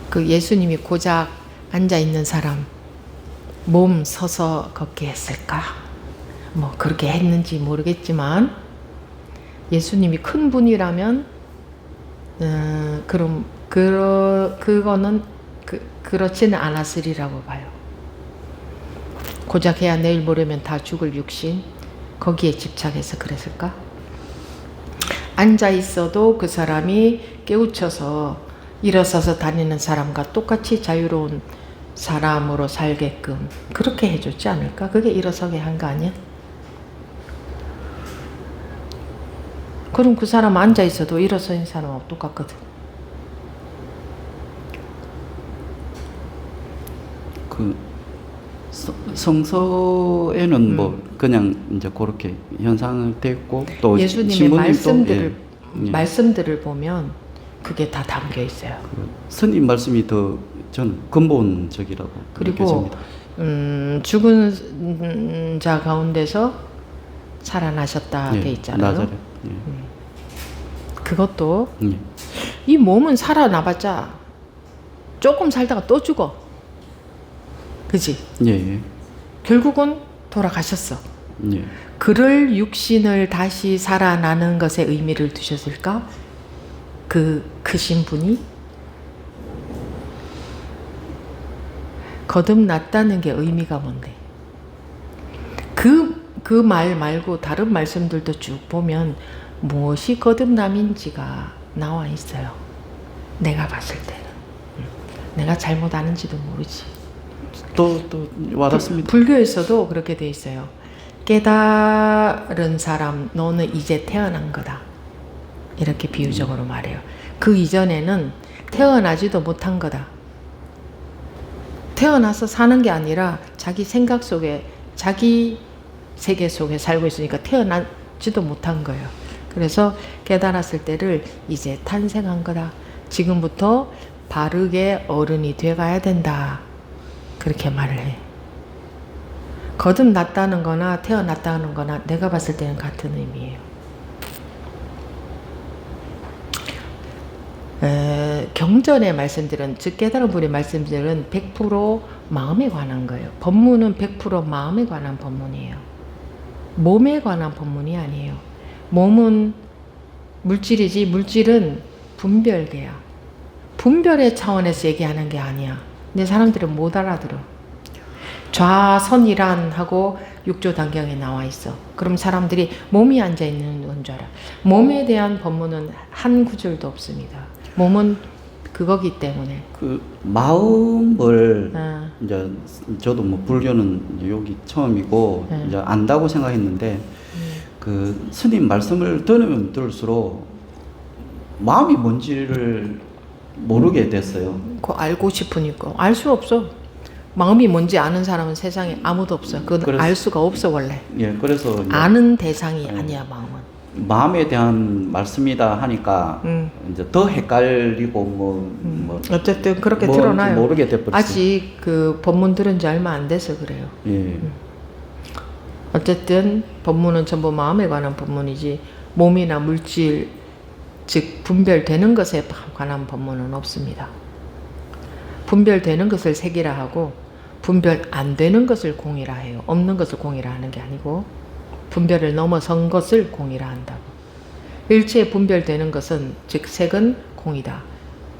그 예수님이 고작 앉아 있는 사람 몸 서서 걷게 했을까? 뭐 그렇게 했는지 모르겠지만 예수님이 큰 분이라면 그럼 그거는 그렇지는 않았으리라고 봐요. 고작 해야 내일 모레면 다 죽을 육신 거기에 집착해서 그랬을까? 앉아 있어도 그 사람이 깨우쳐서 일어서서 다니는 사람과 똑같이 자유로운 사람으로 살게끔 그렇게 해줬지 않을까? 그게 일어서게 한 거 아니야? 그럼 그 사람 앉아 있어도 일어서 있는 사람하고 똑같거든. 그 성서에는 뭐 그냥 이제 그렇게 현상을 됐고 또 예수님의 신부님도 말씀들을 보면 그게 다 담겨 있어요. 그 스님 말씀이 더 저는 근본적이라고 그리고 느껴집니다. 죽은 자 가운데서 살아나셨다 돼 있잖아요. 나자렛. 그것도 이 몸은 살아나봤자 조금 살다가 또 죽어. 그지? 예. 결국은 돌아가셨어. 예. 그럴 육신을 다시 살아나는 것에 의미를 두셨을까? 그 크신 분이 거듭났다는 게 의미가 뭔데? 그 말 말고 다른 말씀들도 쭉 보면 무엇이 거듭남인지가 나와 있어요. 내가 봤을 때는. 내가 잘못 아는지도 모르지. 또 와닿습니다. 불교에서도 그렇게 돼 있어요. 깨달은 사람, 너는 이제 태어난 거다. 이렇게 비유적으로 말해요. 그 이전에는 태어나지도 못한 거다. 태어나서 사는 게 아니라 자기 생각 속에, 자기 세계 속에 살고 있으니까 태어나지도 못한 거예요. 그래서 깨달았을 때를 이제 탄생한 거다. 지금부터 바르게 어른이 돼가야 된다. 그렇게 말을 해. 거듭났다는 거나 태어났다는 거나 내가 봤을 때는 같은 의미예요. 경전의 말씀들은, 즉 깨달은 분의 말씀들은 100% 마음에 관한 거예요. 법문은 100% 마음에 관한 법문이에요. 몸에 관한 법문이 아니에요. 몸은 물질이지, 물질은 분별계야. 분별의 차원에서 얘기하는 게 아니야. 근데 사람들은 못 알아들어. 좌선이란 하고 육조단경에 나와 있어. 그럼 사람들이 몸이 앉아 있는 건 줄 알아. 몸에 대한 법문은 한 구절도 없습니다. 몸은 그거기 때문에. 그 마음을 이제 저도 뭐 불교는 여기 처음이고 이제 안다고 생각했는데 그 스님 말씀을 들으면 들을수록 마음이 뭔지를 모르게 됐어요. 그거 알고 싶으니까 알 수 없어. 마음이 뭔지 아는 사람은 세상에 아무도 없어. 그건 알 수가 없어 원래. 예, 그래서 아는 대상이 아니야 마음은. 마음에 대한 말씀이다 하니까 이제 더 헷갈리고 뭐 어쨌든 그렇게 뭔지 드러나요. 모르게 돼버렸어요. 아직 그 법문 들은 지 얼마 안 돼서 그래요. 예. 어쨌든 법문은 전부 마음에 관한 법문이지 몸이나 물질, 즉 분별되는 것에 관한 법문은 없습니다. 분별되는 것을 색이라 하고 분별 안 되는 것을 공이라 해요. 없는 것을 공이라 하는 게 아니고 분별을 넘어선 것을 공이라 한다고. 일체 분별되는 것은, 즉 색은 공이다.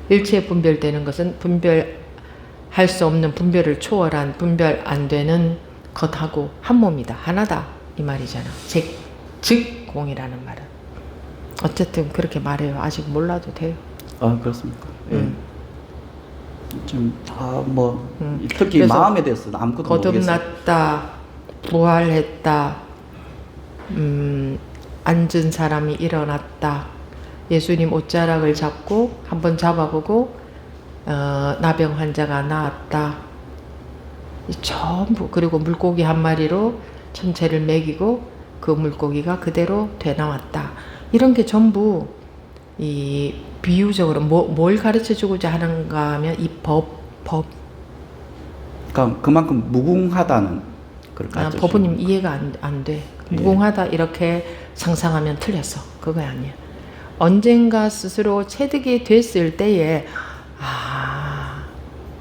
일체 분별되는 것은 분별할 수 없는 분별을 초월한 분별 안 되는 것하고 한 몸이다. 하나다. 이 말이잖아. 즉 공이라는 말은. 어쨌든 그렇게 말해요. 아직 몰라도 돼요. 아, 그렇습니까? 예. 좀 다 뭐 특히 마음에 대해서는 아무것도 모르겠어요. 거듭났다, 부활했다, 앉은 사람이 일어났다, 예수님 옷자락을 잡고 한번 잡아보고 나병 환자가 나았다. 이 전부 그리고 물고기 한 마리로 전체를 먹이고 그 물고기가 그대로 되나왔다. 이런 게 전부 이 비유적으로 뭘 가르쳐 주고자 하는가 하면 이 법. 그러니까 그만큼 무궁하다는 걸 가르쳐 법부님 이해가 안 돼. 무궁하다 이렇게 상상하면 틀렸어. 그거 아니야. 언젠가 스스로 체득이 됐을 때에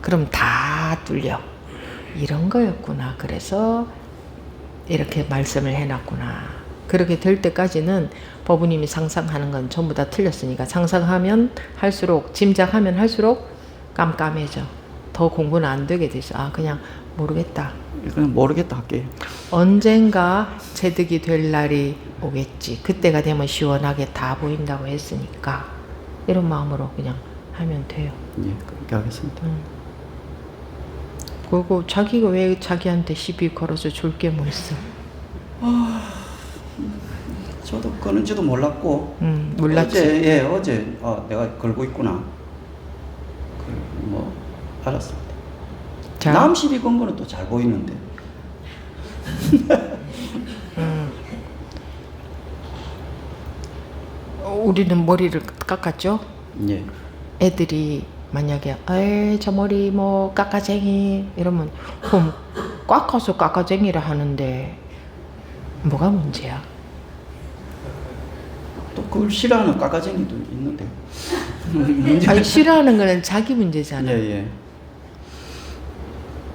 그럼 다 뚫려. 이런 거였구나. 그래서 이렇게 말씀을 해놨구나. 그렇게 될 때까지는 법부님이 상상하는 건 전부 다 틀렸으니까 상상하면 할수록 짐작하면 할수록 깜깜해져. 더 공부는 안 되게 돼서 그냥 모르겠다. 그냥 모르겠다 할게요. 언젠가 체득이 될 날이 오겠지. 그때가 되면 시원하게 다 보인다고 했으니까 이런 마음으로 그냥 하면 돼요. 예, 그렇게 하겠습니다. 그리고 자기가 왜 자기한테 시비 걸어서 줄 게 뭐 있어? 저도 그런지도 몰랐고 몰랐지. 어제 내가 걸고 있구나. 뭐 알았습니다. 자. 남 시비 건 거는 또 잘 보이는데. 우리는 머리를 깎았죠. 예. 애들이 만약에 에이 저 머리 뭐 깎아쟁이 이러면 그럼 깎아서 깎아쟁이라 하는데 뭐가 문제야? 또 그걸 싫어하는 까까쟁이도 있는데. 아니 싫어하는 거는 자기 문제잖아. 예.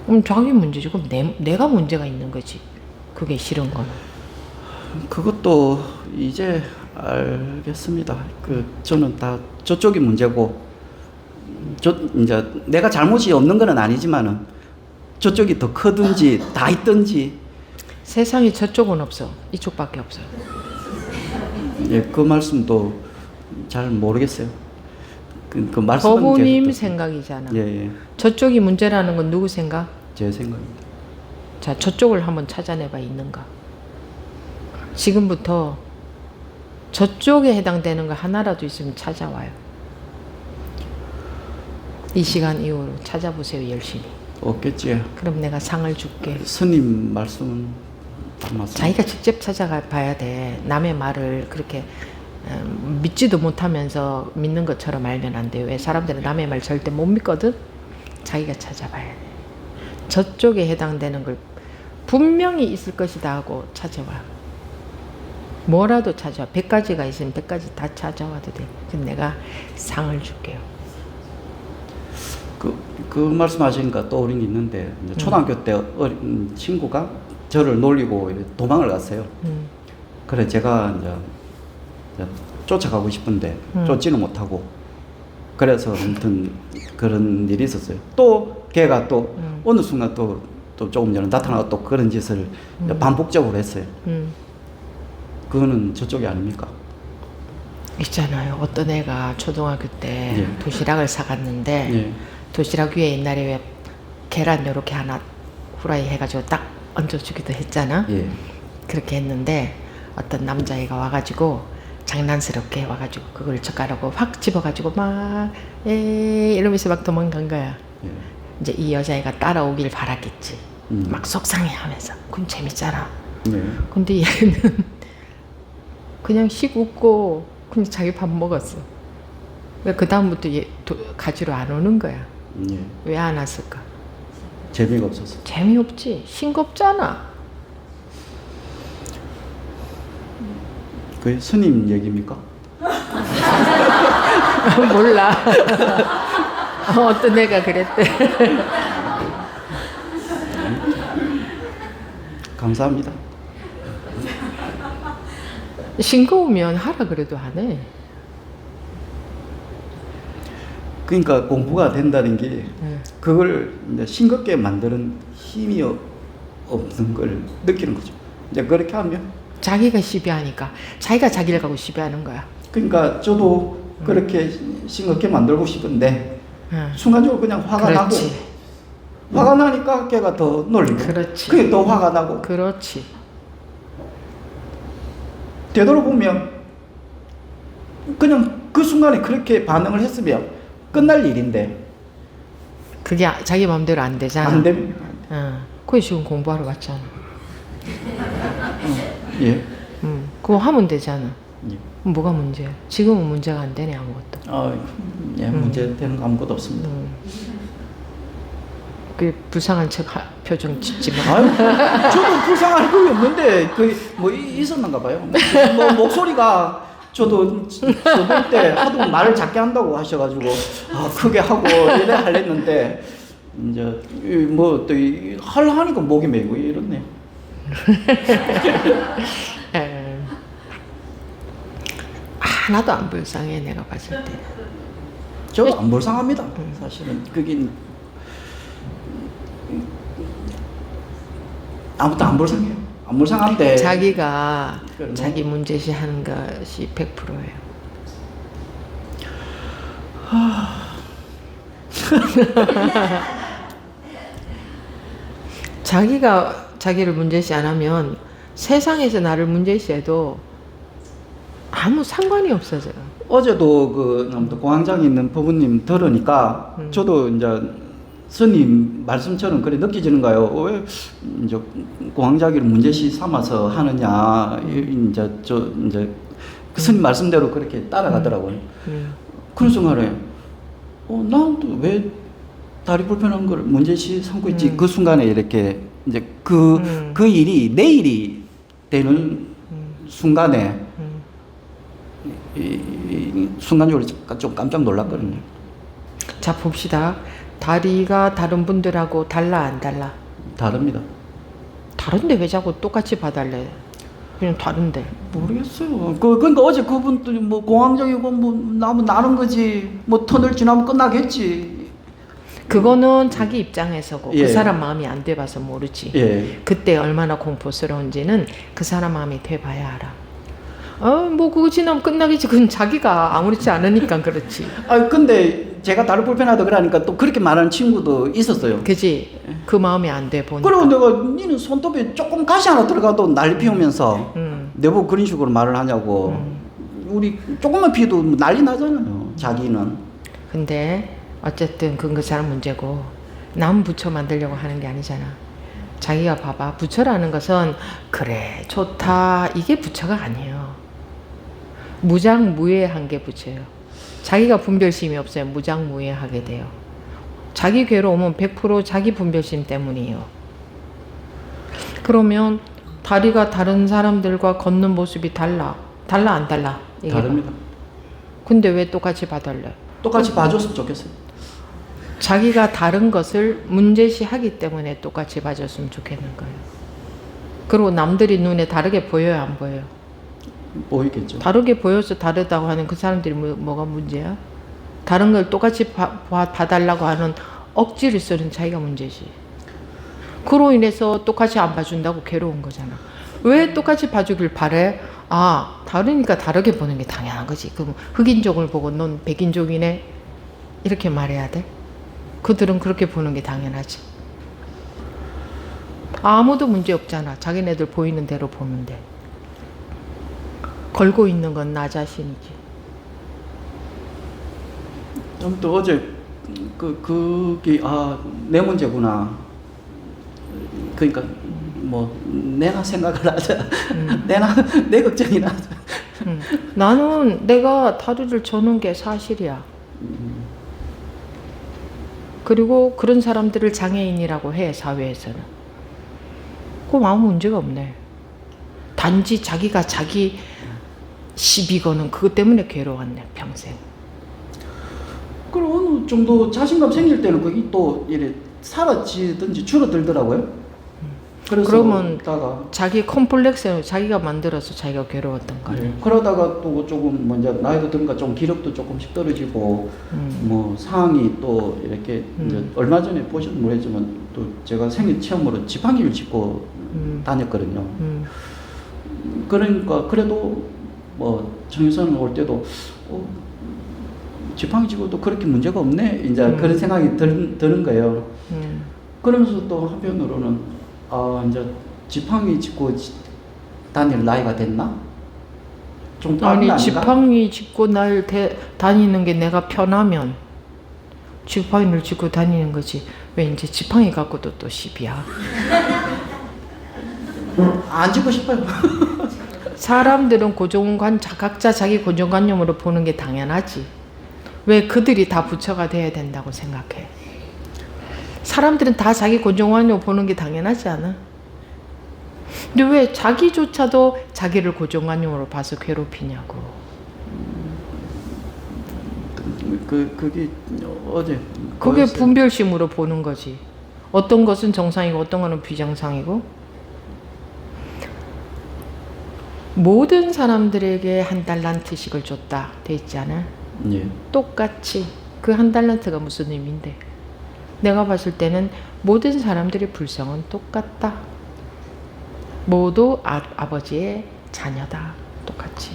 그럼 자기 문제지. 그럼 내가 문제가 있는 거지. 그게 싫은 거는. 그것도 이제 알겠습니다. 저는 다 저쪽이 문제고, 이제 내가 잘못이 없는 건 아니지만은 저쪽이 더 크든지 다 있든지. 세상에 저쪽은 없어. 이쪽밖에 없어. 예, 그 말씀도 잘 모르겠어요. 그 말씀은 법부님 계속 생각이잖아. 예. 저쪽이 문제라는 건 누구 생각? 제 생각입니다. 자, 저쪽을 한번 찾아내봐 있는가. 지금부터 저쪽에 해당되는 거 하나라도 있으면 찾아와요. 이 시간 이후로 찾아보세요. 열심히. 없겠지. 그럼 내가 상을 줄게. 스님 말씀은 다 맞습니다. 자기가 직접 찾아가 봐야 돼. 남의 말을 그렇게 믿지도 못하면서 믿는 것처럼 알면 안 돼요. 왜? 사람들은 남의 말 절대 못 믿거든. 자기가 찾아봐야 돼. 저쪽에 해당되는 걸 분명히 있을 것이다 하고 찾아와. 뭐라도 찾아와. 100가지가 있으면 100가지 다 찾아와도 돼. 그럼 내가 상을 줄게요. 그 말씀하시니까 떠오른 게 있는데, 이제 초등학교 때 어린 친구가 저를 놀리고 도망을 갔어요. 그래 제가 이제 쫓아가고 싶은데 쫓지는 못하고, 그래서 아무튼 그런 일이 있었어요. 또 걔가 또 어느 순간 또 조금 전에 나타나서 또 그런 짓을 반복적으로 했어요. 그거는 저쪽이 아닙니까? 있잖아요. 어떤 애가 초등학교 때 예. 도시락을 사갔는데 예. 도시락 위에 옛날에 왜 계란 요렇게 하나 후라이 해가지고 딱 얹어주기도 했잖아. 예. 그렇게 했는데 어떤 남자애가 와가지고 장난스럽게 와가지고 그걸 젓가락으로 확 집어가지고 막 이러면서 막 도망간 거야. 예. 이제 이 여자애가 따라오길 바랐겠지. 막 속상해하면서. 그럼 재밌잖아. 예. 근데 얘는 그냥 씩 웃고 그냥 자기 밥 먹었어. 왜 그 다음부터 얘 가지러 안 오는 거야. 예. 왜 안 왔을까? 재미가 없어서. 재미없지. 싱겁잖아. 그게 스님 얘기입니까? 몰라. 어떤 애가 그랬대. 감사합니다. 싱거우면 하라 그래도 안 해. 그러니까 공부가 된다는 게 그걸 이제 싱겁게 만드는 힘이 없는 걸 느끼는 거죠. 이제 그렇게 하면 자기가 시비하니까 자기가 자기를 가고 시비하는 거야. 그러니까 저도 그렇게 싱겁게 만들고 싶은데 순간적으로 그냥 화가 그렇지. 나고 화가 나니까 걔가 더 놀리고 그렇지. 그게 더 화가 나고 그렇지. 되돌아보면 그냥 그 순간에 그렇게 반응을 했으면 끝날 일인데 그게 자기 마음대로 안 되잖아. 안 됩니다. 그게 지금 공부하러 갔잖아. 예. 그거 하면 되잖아. 예. 뭐가 문제야? 지금은 문제가 안 되네 아무것도. 예, 문제 되는 거 아무것도 없습니다. 그 불쌍한 척 표정 짓지 마. 아유, 저도 불쌍할 거 없는데 뭐 있었는가 봐요. 뭐 목소리가 저도 써볼 때 하도 말을 작게 한다고 하셔가지고 크게 하고 이래 하랬는데 이제 뭐 또 하니까 목이 메고 이렇네요. 하나도 안 불쌍해 내가 봤을 때. 저도 안 불쌍합니다. 사실은 그게 아무튼 안 불쌍해요. 안 불쌍한데 자기가 그래, 뭐. 자기 문제시 하는 것이 100%예요. 자기가 자기를 문제시 안 하면 세상에서 나를 문제시해도 아무 상관이 없어져요. 어제도 그 공황장애 있는 부부님 들으니까 저도 이제 스님 말씀처럼 그래 느껴지는가요? 왜 이제 공황장애를 문제시 삼아서 하느냐? 이제 그 스님 말씀대로 그렇게 따라가더라고요. 그런 순간에 난 또 왜 다리 불편한 걸 문제시 삼고 있지? 그 순간에 이렇게 이제 그 일이 내일이 되는 순간에 순간적으로 좀 깜짝 놀랐거든요. 자 봅시다. 다리가 다른 분들하고 달라 안 달라? 다릅니다. 다른데 왜 자꾸 똑같이 봐달래? 그냥 다른데. 모르겠어요. 그러니까 어제 그분도 뭐 공황적이고 뭐 나는 거지. 뭐 터널 지나면 끝나겠지. 그거는 자기 입장에서고 예. 그 사람 마음이 안 돼봐서 모르지. 예. 그때 얼마나 공포스러운지는 그 사람 마음이 돼봐야 알아. 뭐 그거 지나면 끝나겠지. 그건 자기가 아무렇지 않으니까 그렇지. 근데 제가 다리 불편하다 그러니까 또 그렇게 말하는 친구도 있었어요. 그지? 그 마음이 안 돼 보니까. 그리고 내가 니는 손톱에 조금 가시 하나 들어가도 난리 피우면서 내보고 그런 식으로 말을 하냐고. 우리 조금만 피해도 난리 나잖아요. 자기는. 근데 어쨌든 그건 그 사람 문제고 남 부처 만들려고 하는 게 아니잖아. 자기가 봐봐. 부처라는 것은 그래 좋다 이게 부처가 아니에요. 무장무예한 게 부처예요. 자기가 분별심이 없어요. 무장무예하게 돼요. 자기 괴로움은 100% 자기 분별심 때문이에요. 그러면 다리가 다른 사람들과 걷는 모습이 달라 안 달라? 다릅니다. 근데 왜 똑같이 봐달래? 똑같이 봐줬으면 좋겠어요. 자기가 다른 것을 문제시하기 때문에 똑같이 봐줬으면 좋겠는 거예요. 그리고 남들이 눈에 다르게 보여요, 안 보여요? 보이겠죠. 다르게 보여서 다르다고 하는 그 사람들이 뭐가 문제야? 다른 걸 똑같이 봐달라고 하는 억지를 쓰는 자기가 문제지. 그로 인해서 똑같이 안 봐준다고 괴로운 거잖아. 왜 똑같이 봐주길 바래? 다르니까 다르게 보는 게 당연한 거지. 그럼 흑인족을 보고 넌 백인족이네? 이렇게 말해야 돼? 그들은 그렇게 보는 게 당연하지. 아무도 문제 없잖아. 자기네들 보이는 대로 보는데. 걸고 있는 건 나 자신이지. 아무튼 어제 그게 내 문제구나. 그러니까 뭐 내가 생각을 하자. 내 걱정이나 하자. 나는 내가 다리를 저는 게 사실이야. 그리고 그런 사람들을 장애인이라고 해, 사회에서는. 그럼 아무 문제가 없네. 단지 자기가 자기 시비 거는 그것 때문에 괴로웠네, 평생. 그리고 어느 정도 자신감 생길 때는 그게 또 이래 사라지든지 줄어들더라고요. 그래서 그러면 다가 자기 컴플렉스는 자기가 만들어서 자기가 괴로웠던 거네. 그러다가 또 조금 먼저 나이도 드니까 좀 기력도 조금씩 떨어지고 뭐 상황이 또 이렇게 이제 얼마 전에 보셔도 모르겠지만 또 제가 생일 처음으로 지팡이를 짚고 다녔거든요. 그러니까 그래도 뭐 정유선 올 때도 지팡이 짚고도 그렇게 문제가 없네 이제 그런 생각이 드는 거예요. 그러면서 또 한편으로는 이제 지팡이 짚고 다닐 나이가 됐나? 좀 빠른 아니 거 아닌가? 지팡이 짚고 다니는 게 내가 편하면 지팡이를 짚고 다니는 거지. 왜 이제 지팡이 갖고도 또 시비야. 안 짚고 싶어요. 사람들은 각자 자기 고정관념으로 보는 게 당연하지. 왜 그들이 다 부처가 돼야 된다고 생각해? 사람들은 다 자기 고정관념으로 보는 게 당연하지 않아? 근데 왜 자기조차도 자기를 고정관념으로 봐서 괴롭히냐고. 그게 어제 그게 뭐였어요? 분별심으로 보는 거지. 어떤 것은 정상이고 어떤 것은 비정상이고. 모든 사람들에게 한 달란트씩을 줬다 돼 있지 않아? 예. 똑같이 그 한 달란트가 무슨 의미인데? 내가 봤을 때는 모든 사람들의 불성은 똑같다. 모두 아버지의 자녀다. 똑같이.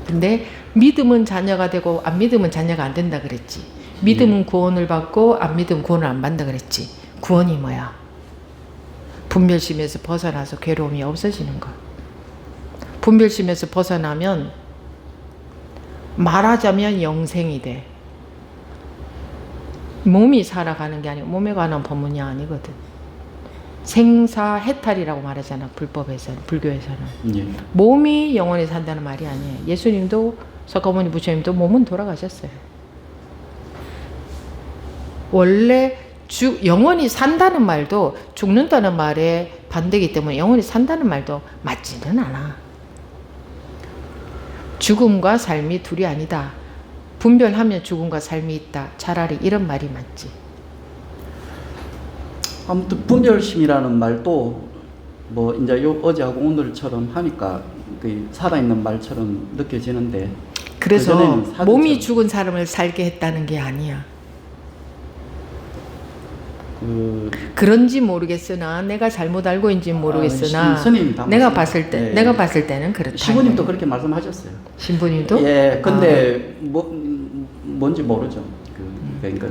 근데 믿음은 자녀가 되고 안 믿으면 자녀가 안 된다 그랬지. 믿음은 구원을 받고 안 믿으면 구원을 안 받는다 그랬지. 구원이 뭐야? 분별심에서 벗어나서 괴로움이 없어지는 것. 분별심에서 벗어나면 말하자면 영생이 돼. 몸이 살아가는 게 아니고 몸에 관한 법문이 아니거든. 생사해탈이라고 말하잖아. 불법에서는, 불교에서는. 예. 몸이 영원히 산다는 말이 아니에요. 예수님도 석가모니 부처님도 몸은 돌아가셨어요. 원래 영원히 산다는 말도 죽는다는 말에 반대이기 때문에 영원히 산다는 말도 맞지는 않아. 죽음과 삶이 둘이 아니다. 분별하면 죽음과 삶이 있다. 차라리 이런 말이 맞지. 아무튼 분별심이라는 말도 뭐 이제 어제하고 오늘처럼 하니까 그 살아있는 말처럼 느껴지는데, 그래서 그전에는 사도처럼. 몸이 죽은 사람을 살게 했다는 게 아니야. 그런지 모르겠으나 내가 잘못 알고 있는지 모르겠으나 스님이 다 내가 말씀- 봤을 때 예. 내가 봤을 때는 그렇다. 시부님도 그렇게 말씀하셨어요. 신부님도? 예, 근데 뭔지 모르죠. 그러니까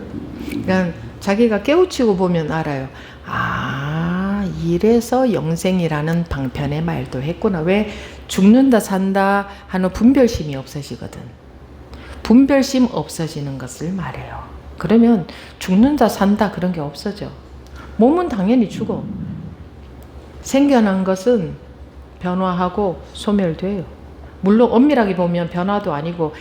그러니까 자기가 깨우치고 보면 알아요. 아, 이래서 영생이라는 방편의 말도 했구나. 왜 죽는다 산다 하는 분별심이 없어지거든. 분별심 없어지는 것을 말해요. 그러면 죽는다 산다 그런 게 없어져. 몸은 당연히 죽어. 생겨난 것은 변화하고 소멸돼요. 물론 엄밀하게 보면 변화도 아니고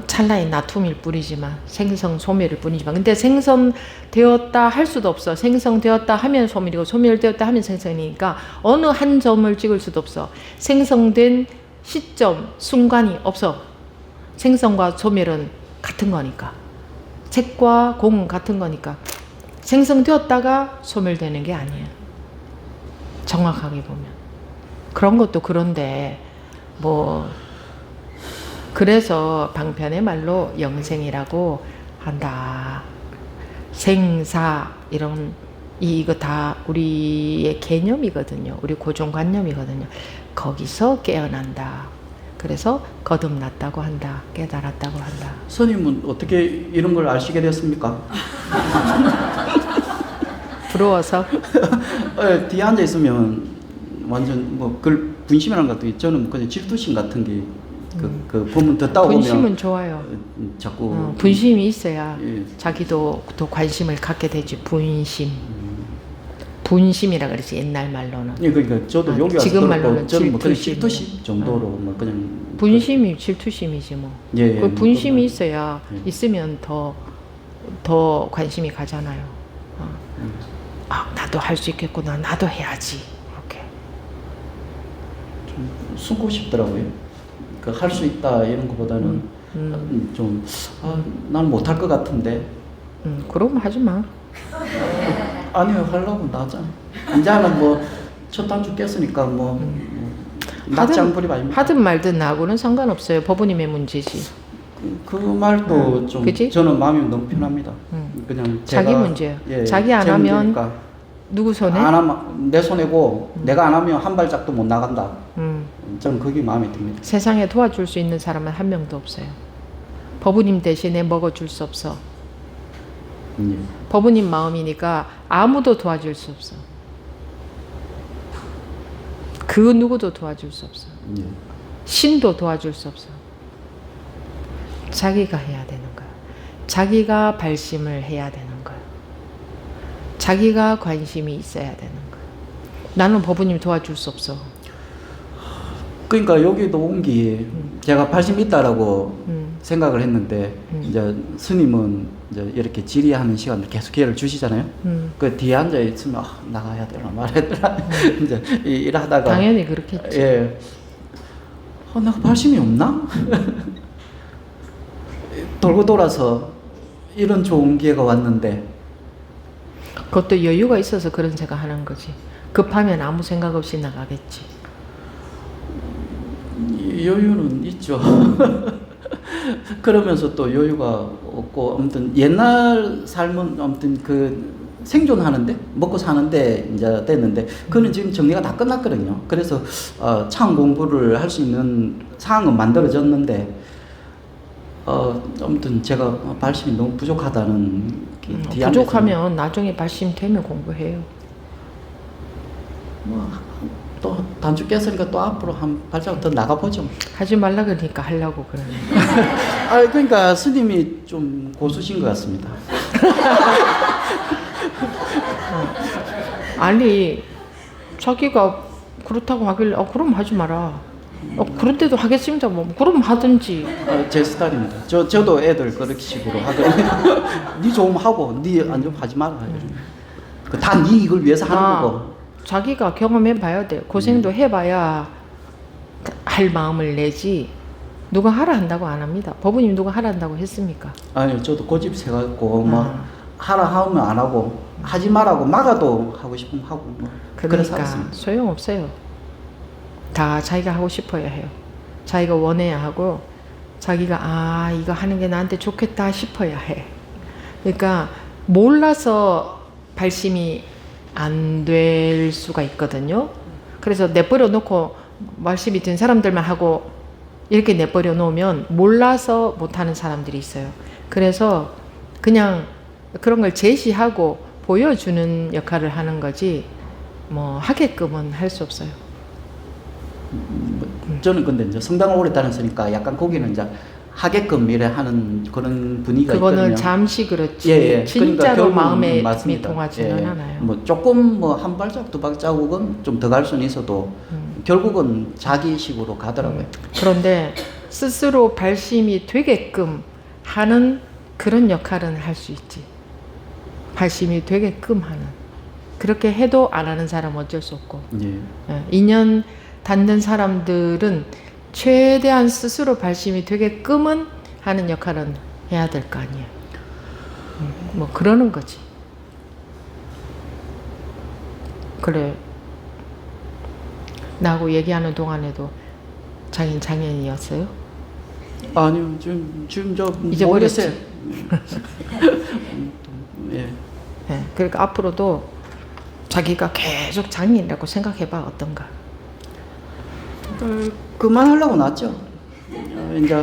찰나의 나툼일 뿐이지만, 생성 소멸일 뿐이지만, 근데 생성되었다 할 수도 없어. 생성되었다 하면 소멸이고 소멸되었다 하면 생성이니까 어느 한 점을 찍을 수도 없어. 생성된 시점, 순간이 없어. 생성과 소멸은 같은 거니까. 색과 공은 같은 거니까. 생성되었다가 소멸되는 게 아니에요. 정확하게 보면. 그런 것도 그런데 뭐 그래서 방편의 말로 영생이라고 한다. 생사 이런 이거 다 우리의 개념이거든요. 우리 고정관념이거든요. 거기서 깨어난다. 그래서 거듭났다고 한다. 깨달았다고 한다. 스님은 어떻게 이런 걸 아시게 됐습니까? 부러워서? 뒤에 앉아 있으면 완전 뭐 그 분심이라는 것도 저는 그냥 질투심 같은 게 그 보면 듣다 보면 분심은 좋아요. 자꾸 분심이 있어야 예. 자기도 또 관심을 갖게 되지. 분심. 분심이라 그러지 옛날 말로는. 예, 그러니까 저도 여기 와서 지금 들었고 말로는 저는 뭐 그냥 질투심. 질투심 정도로 뭐 그냥 분심이 질투심이지 뭐. 예, 그 예, 분심이 뭐 있어야 예. 있으면 더 관심이 가잖아요. 아, 나도 할 수 있겠구나. 나도 해야지. 이렇게. 좀 숨고 싶더라고요. 그 할 수 있다 이런 것보다는 좀 난 못할 것 같은데. 그럼 하지 마. 아니요, 하려고 나잖아. 이제는 뭐 첫 단추 깼으니까 뭐 낙장불입 아닙니까? 하든 말든 나하고는 상관없어요. 법원님의 문제지. 그 말도 좀 그치? 저는 마음이 너무 편합니다. 그냥 자기 제가, 문제예요. 예, 자기 안 제 하면 문제니까. 누구 손에? 안 하면 내 손해고 내가 안 하면 한 발짝도 못 나간다. 저는 그게 마음에 듭니다. 세상에 도와줄 수 있는 사람은 한 명도 없어요. 법원님 대신에 먹어줄 수 없어. 예. 법원님 마음이니까 아무도 도와줄 수 없어. 그 누구도 도와줄 수 없어. 예. 신도 도와줄 수 없어. 자기가 해야 되는 거야. 자기가 발심을 해야 되는 거야. 자기가 관심이 있어야 되는 거야. 나는 법부님 도와줄 수 없어. 그러니까 여기도 온 게 제가 발심 있다라고 생각을 했는데 이제 스님은 이제 이렇게 질의하는 시간을 계속 기회를 주시잖아요. 그 뒤에 앉아 있으면 나가야 되나 말아야 되나 이제 일하다가 당연히 그렇겠지. 예. 내가 발심이 없나? 돌고 돌아서 이런 좋은 기회가 왔는데 그것도 여유가 있어서 그런 생각 하는 거지. 급하면 아무 생각 없이 나가겠지. 여유는 있죠. 그러면서 또 여유가 없고 아무튼 옛날 삶은 아무튼 그 생존하는데 먹고 사는데 이제 됐는데 그는 지금 정리가 다 끝났거든요. 그래서 창 공부를 할 수 있는 상황은 만들어졌는데 아무튼 제가 발심이 너무 부족하다는 부족하면 나중에 발심 되면 공부해요. 또 단축 깼으니까 또 앞으로 한 발자국 더 나가보죠. 하지 말라 그러니까 하려고 그러네. 그러니까 스님이 좀 고수신 것 같습니다. 아니 자기가 그렇다고 하길래 그럼 하지 마라. 그럴 때도 하겠습니다. 뭐 그럼 하든지. 제 스타일입니다. 저도 애들 그렇게 식으로 하거든요. 네 좋으면 하고 네 안 좋으면 하지 마라. 다 네 이걸 위해서 하는 거고. 자기가 경험해 봐야 돼. 고생도 해봐야 할 마음을 내지. 누가 하라 한다고 안 합니다. 법부님 누가 하라 한다고 했습니까? 아니 저도 고집 세갖고 막 하라 하면 안 하고 하지 말라고 막아도 하고 싶으면 하고 뭐 그러니까 소용없어요. 다 자기가 하고 싶어야 해요. 자기가 원해야 하고 자기가 이거 하는 게 나한테 좋겠다 싶어야 해. 그러니까 몰라서 발심이 안 될 수가 있거든요. 그래서 내버려 놓고 말씀이 든 사람들만 하고 이렇게 내버려 놓으면 몰라서 못하는 사람들이 있어요. 그래서 그냥 그런 걸 제시하고 보여주는 역할을 하는 거지 뭐 하게끔은 할 수 없어요. 저는 근데 이제 성당을 오래 다녔으니까 약간 거기는 이제 하게끔 이래 하는 그런 분위기가 그거는 있거든요. 잠시 그렇지. 예. 진짜로 그러니까 마음에 맞습니다. 통하지는 예. 않아요. 뭐 조금 뭐 한 발자국 두 발자국은 좀 더 갈 수는 있어도 결국은 자기식으로 가더라고요. 그런데 스스로 발심이 되게끔 하는 그런 역할은 할 수 있지. 발심이 되게끔 하는. 그렇게 해도 안 하는 사람은 어쩔 수 없고. 예. 인연 닿는 사람들은 최대한 스스로 발심이 되게끔은 하는 역할은 해야 될 거 아니에요. 뭐 그러는 거지. 그래. 나하고 얘기하는 동안에도 자기는 장애인이었어요? 아니요, 지금 저 잊어버렸지? 모르겠어요. 예. 네, 그러니까 앞으로도 자기가 계속 장애인이라고 생각해봐 어떤가. 그만하려고 놨죠. 이제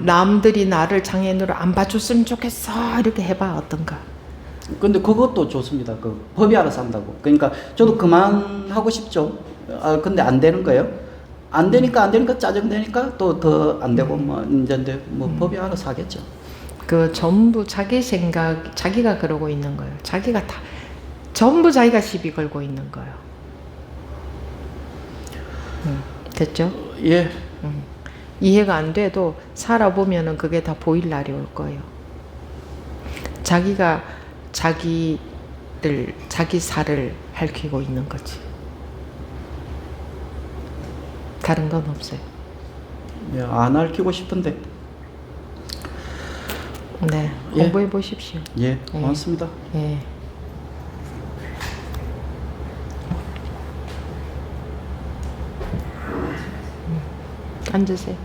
남들이 나를 장애인으로 안 봐줬으면 좋겠어 이렇게 해봐 어떤가. 근데 그것도 좋습니다. 그 법이 알아서 한다고. 그러니까 저도 그만하고 싶죠. 근데 안 되는 거예요. 안 되니까 짜증내니까 또 더 안 되고 뭐 이제 뭐 법이 알아서 하겠죠. 그 전부 자기 생각, 자기가 그러고 있는 거예요. 자기가 다 전부 자기가 시비 걸고 있는 거예요. 됐죠? 예. 이해가 안 돼도 살아보면은 그게 다 보일 날이 올 거예요. 자기가 자기 살을 핥히고 있는 거지. 다른 건 없어요. 예, 안 앓히고 싶은데. 네, 예. 공부해 보십시오. 예, 고맙습니다. 예. 앉으세요.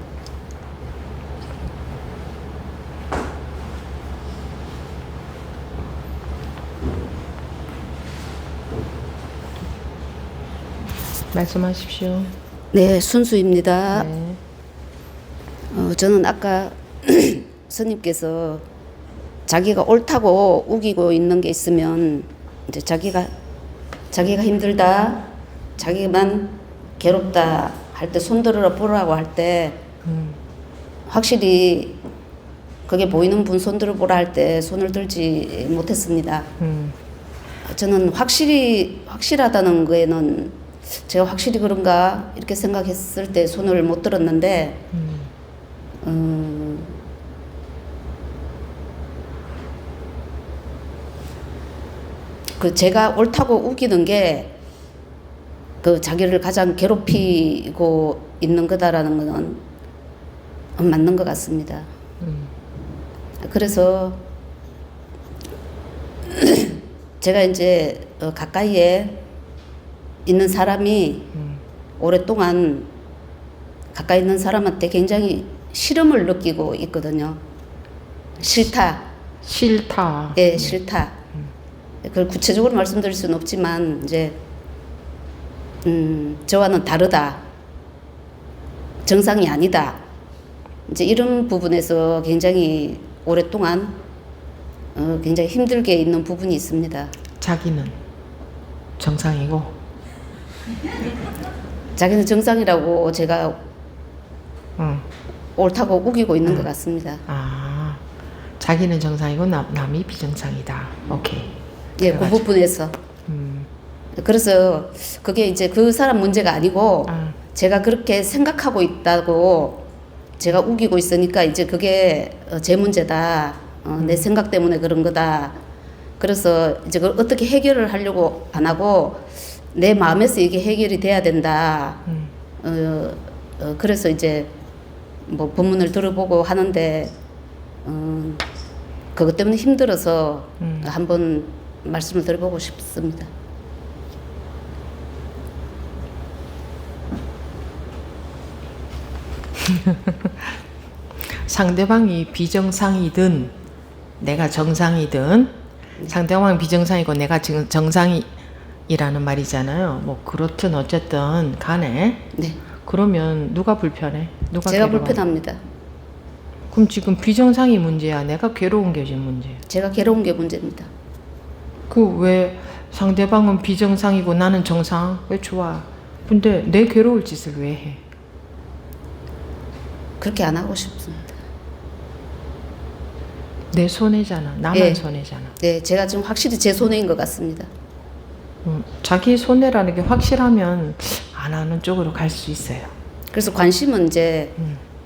말씀하십시오. 네, 순수입니다. 네. 저는 아까 스님께서 자기가 옳다고 우기고 있는 게 있으면 이제 자기가 힘들다, 자기만 괴롭다 할 때 손 들어 보라고 할 때 확실히 그게 보이는 분 손 들어 보라 할 때 손을 들지 못했습니다. 저는 확실하다는 거에는 제가 확실히 그런가 이렇게 생각했을 때 손을 못 들었는데 그 제가 옳다고 우기는 게 그 자기를 가장 괴롭히고 있는 거다라는 거는 맞는 것 같습니다. 그래서 제가 이제 가까이에 있는 사람이 오랫동안 가까이 있는 사람한테 굉장히 싫음을 느끼고 있거든요. 싫다. 예, 싫다. 그걸 구체적으로 말씀드릴 수는 없지만 이제 저와는 다르다. 정상이 아니다. 이제 이런 부분에서 굉장히 오랫동안 굉장히 힘들게 있는 부분이 있습니다. 자기는 정상이고 자기는 정상이라고 제가 옳다고 우기고 있는 것 같습니다. 아, 자기는 정상이고 남이 비정상이다. 오케이. 예, 그 부분에서. 그래서 그게 이제 그 사람 문제가 아니고 제가 그렇게 생각하고 있다고 제가 우기고 있으니까 이제 그게 제 문제다. 내 생각 때문에 그런 거다. 그래서 이제 그걸 어떻게 해결을 하려고 안 하고 내 마음에서 이게 해결이 돼야 된다. 그래서 이제 뭐 본문을 들어보고 하는데 그것 때문에 힘들어서 한번 말씀을 드려보고 싶습니다. 상대방이 비정상이든 내가 정상이든 상대방이 비정상이고 내가 지금 정상이라는 말이잖아요. 뭐 그렇든 어쨌든 간에 네. 그러면 누가 불편해? 누가 제가 괴로워? 불편합니다. 그럼 지금 비정상이 문제야? 내가 괴로운 게 지금 문제야? 제가 괴로운 게 문제입니다. 그 왜 상대방은 비정상이고 나는 정상? 왜 좋아? 근데 내 괴로울 짓을 왜 해? 그렇게 안 하고 싶습니다. 내 손해잖아. 나만 예. 손해잖아. 네, 제가 지금 확실히 제 손해인 것 같습니다. 자기 손해라는 게 확실하면 안 하는 쪽으로 갈 수 있어요. 그래서 관심은 이제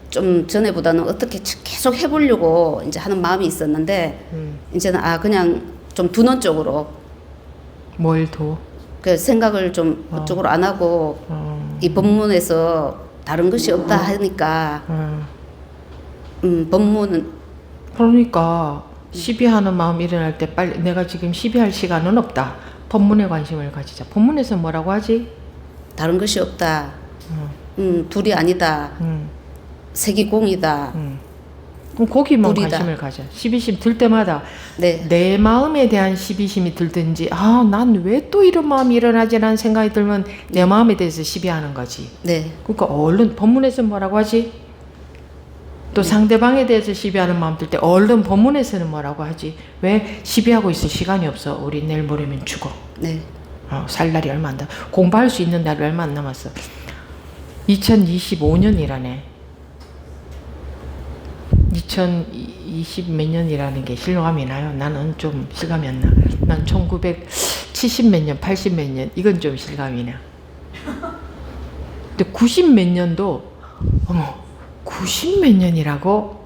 좀 전에보다는 어떻게 계속 해보려고 이제 하는 마음이 있었는데 이제는 그냥 좀 두는 쪽으로 뭘 도? 그 생각을 좀 그쪽으로 안 하고 이 본문에서 다른 것이 없다 하니까 본문은 그러니까 시비하는 마음 일어날 때 빨리 내가 지금 시비할 시간은 없다. 본문에 관심을 가지자. 본문에서 뭐라고 하지? 다른 것이 없다. 둘이 아니다. 색이 공이다. 그럼 거기만 불이다. 관심을 가져. 시비심 들 때마다 네, 내 마음에 대한 시비심이 들든지 난 왜 또 이런 마음이 일어나지라는 생각이 들면 내 마음에 대해서 시비하는 거지. 네, 그러니까 얼른 본문에서 뭐라고 하지? 또 상대방에 대해서 시비하는 마음 들 때 얼른 본문에서는 뭐라고 하지? 왜 시비하고 있을 시간이 없어? 우리 내일 모레면 죽어. 네. 살 날이 얼마 안 남. 공부할 수 있는 날이 얼마 안 남았어. 2025년이라네. 2020 몇 년이라는 게 실감이 나요. 나는 좀 실감이 안 나. 난 1970 몇 년, 80 몇 년 이건 좀 실감이 나. 근데 90 몇 년도 90 몇 년이라고?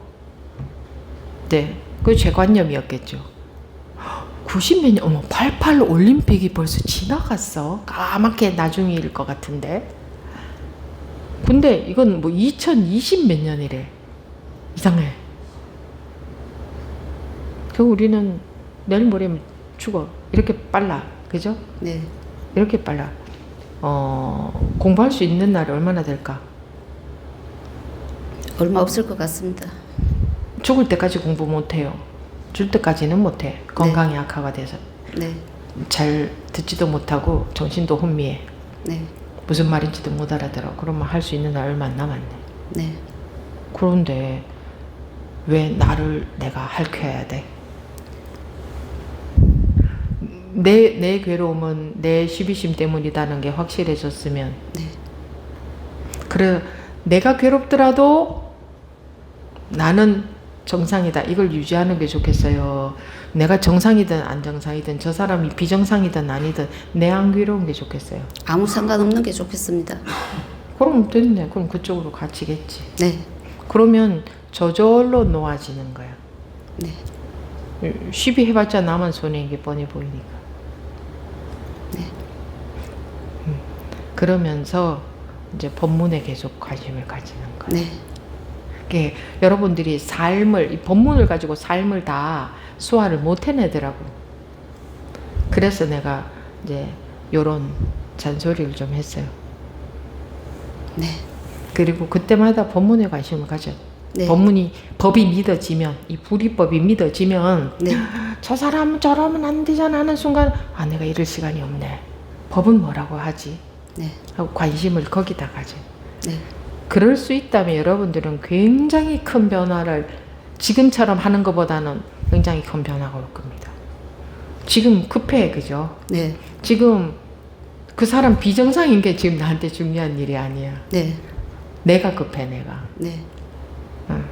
네, 그게 제 관념이었겠죠. 90 몇 년, 88 올림픽이 벌써 지나갔어. 까맣게 나중일 것 같은데. 근데 이건 뭐 2020 몇 년이래. 이상해. 그 우리는 내일 모레면 죽어. 이렇게 빨라. 그죠? 네. 이렇게 빨라. 공부할 수 있는 날이 얼마나 될까? 얼마 없을 것 같습니다. 죽을 때까지 공부 못해요. 줄 때까지는 못해. 건강이 악화가 돼서. 네, 잘 듣지도 못하고 정신도 혼미해. 네, 무슨 말인지도 못 알아들어. 그러면 할 수 있는 날 얼마 안 남았네. 네. 그런데 왜 나를 내가 핥혀야 돼? 내 괴로움은 내 시비심 때문이라는 게 확실해졌으면 네. 그래, 내가 괴롭더라도 나는 정상이다. 이걸 유지하는 게 좋겠어요. 내가 정상이든 안 정상이든 저 사람이 비정상이든 아니든 내 안 괴로운 게 좋겠어요. 아무 상관없는 게 좋겠습니다. 그럼 됐네. 그럼 그쪽으로 갇히겠지. 네. 그러면 저절로 놓아지는 거야. 네. 시비 해봤자 나만 손해인 게 뻔히 보이니까. 네. 그러면서 이제 법문에 계속 관심을 가지는 거야. 네. 이게 여러분들이 삶을, 이 법문을 가지고 삶을 다 소화를 못 해내더라고. 그래서 내가 이제 요런 잔소리를 좀 했어요. 네. 그리고 그때마다 법문에 관심을 가져. 네. 법이 믿어지면, 이 불이법이 믿어지면, 네. 저 사람은 저러면 안 되잖아 하는 순간, 아, 내가 이럴 시간이 없네. 법은 뭐라고 하지? 네. 하고 관심을 거기다 가져. 네. 그럴 수 있다면 여러분들은 굉장히 큰 변화를 지금처럼 하는 것보다는 굉장히 큰 변화가 올 겁니다. 지금 급해, 그죠? 네. 지금 그 사람 비정상인 게 지금 나한테 중요한 일이 아니야. 네. 내가 급해, 내가. 네.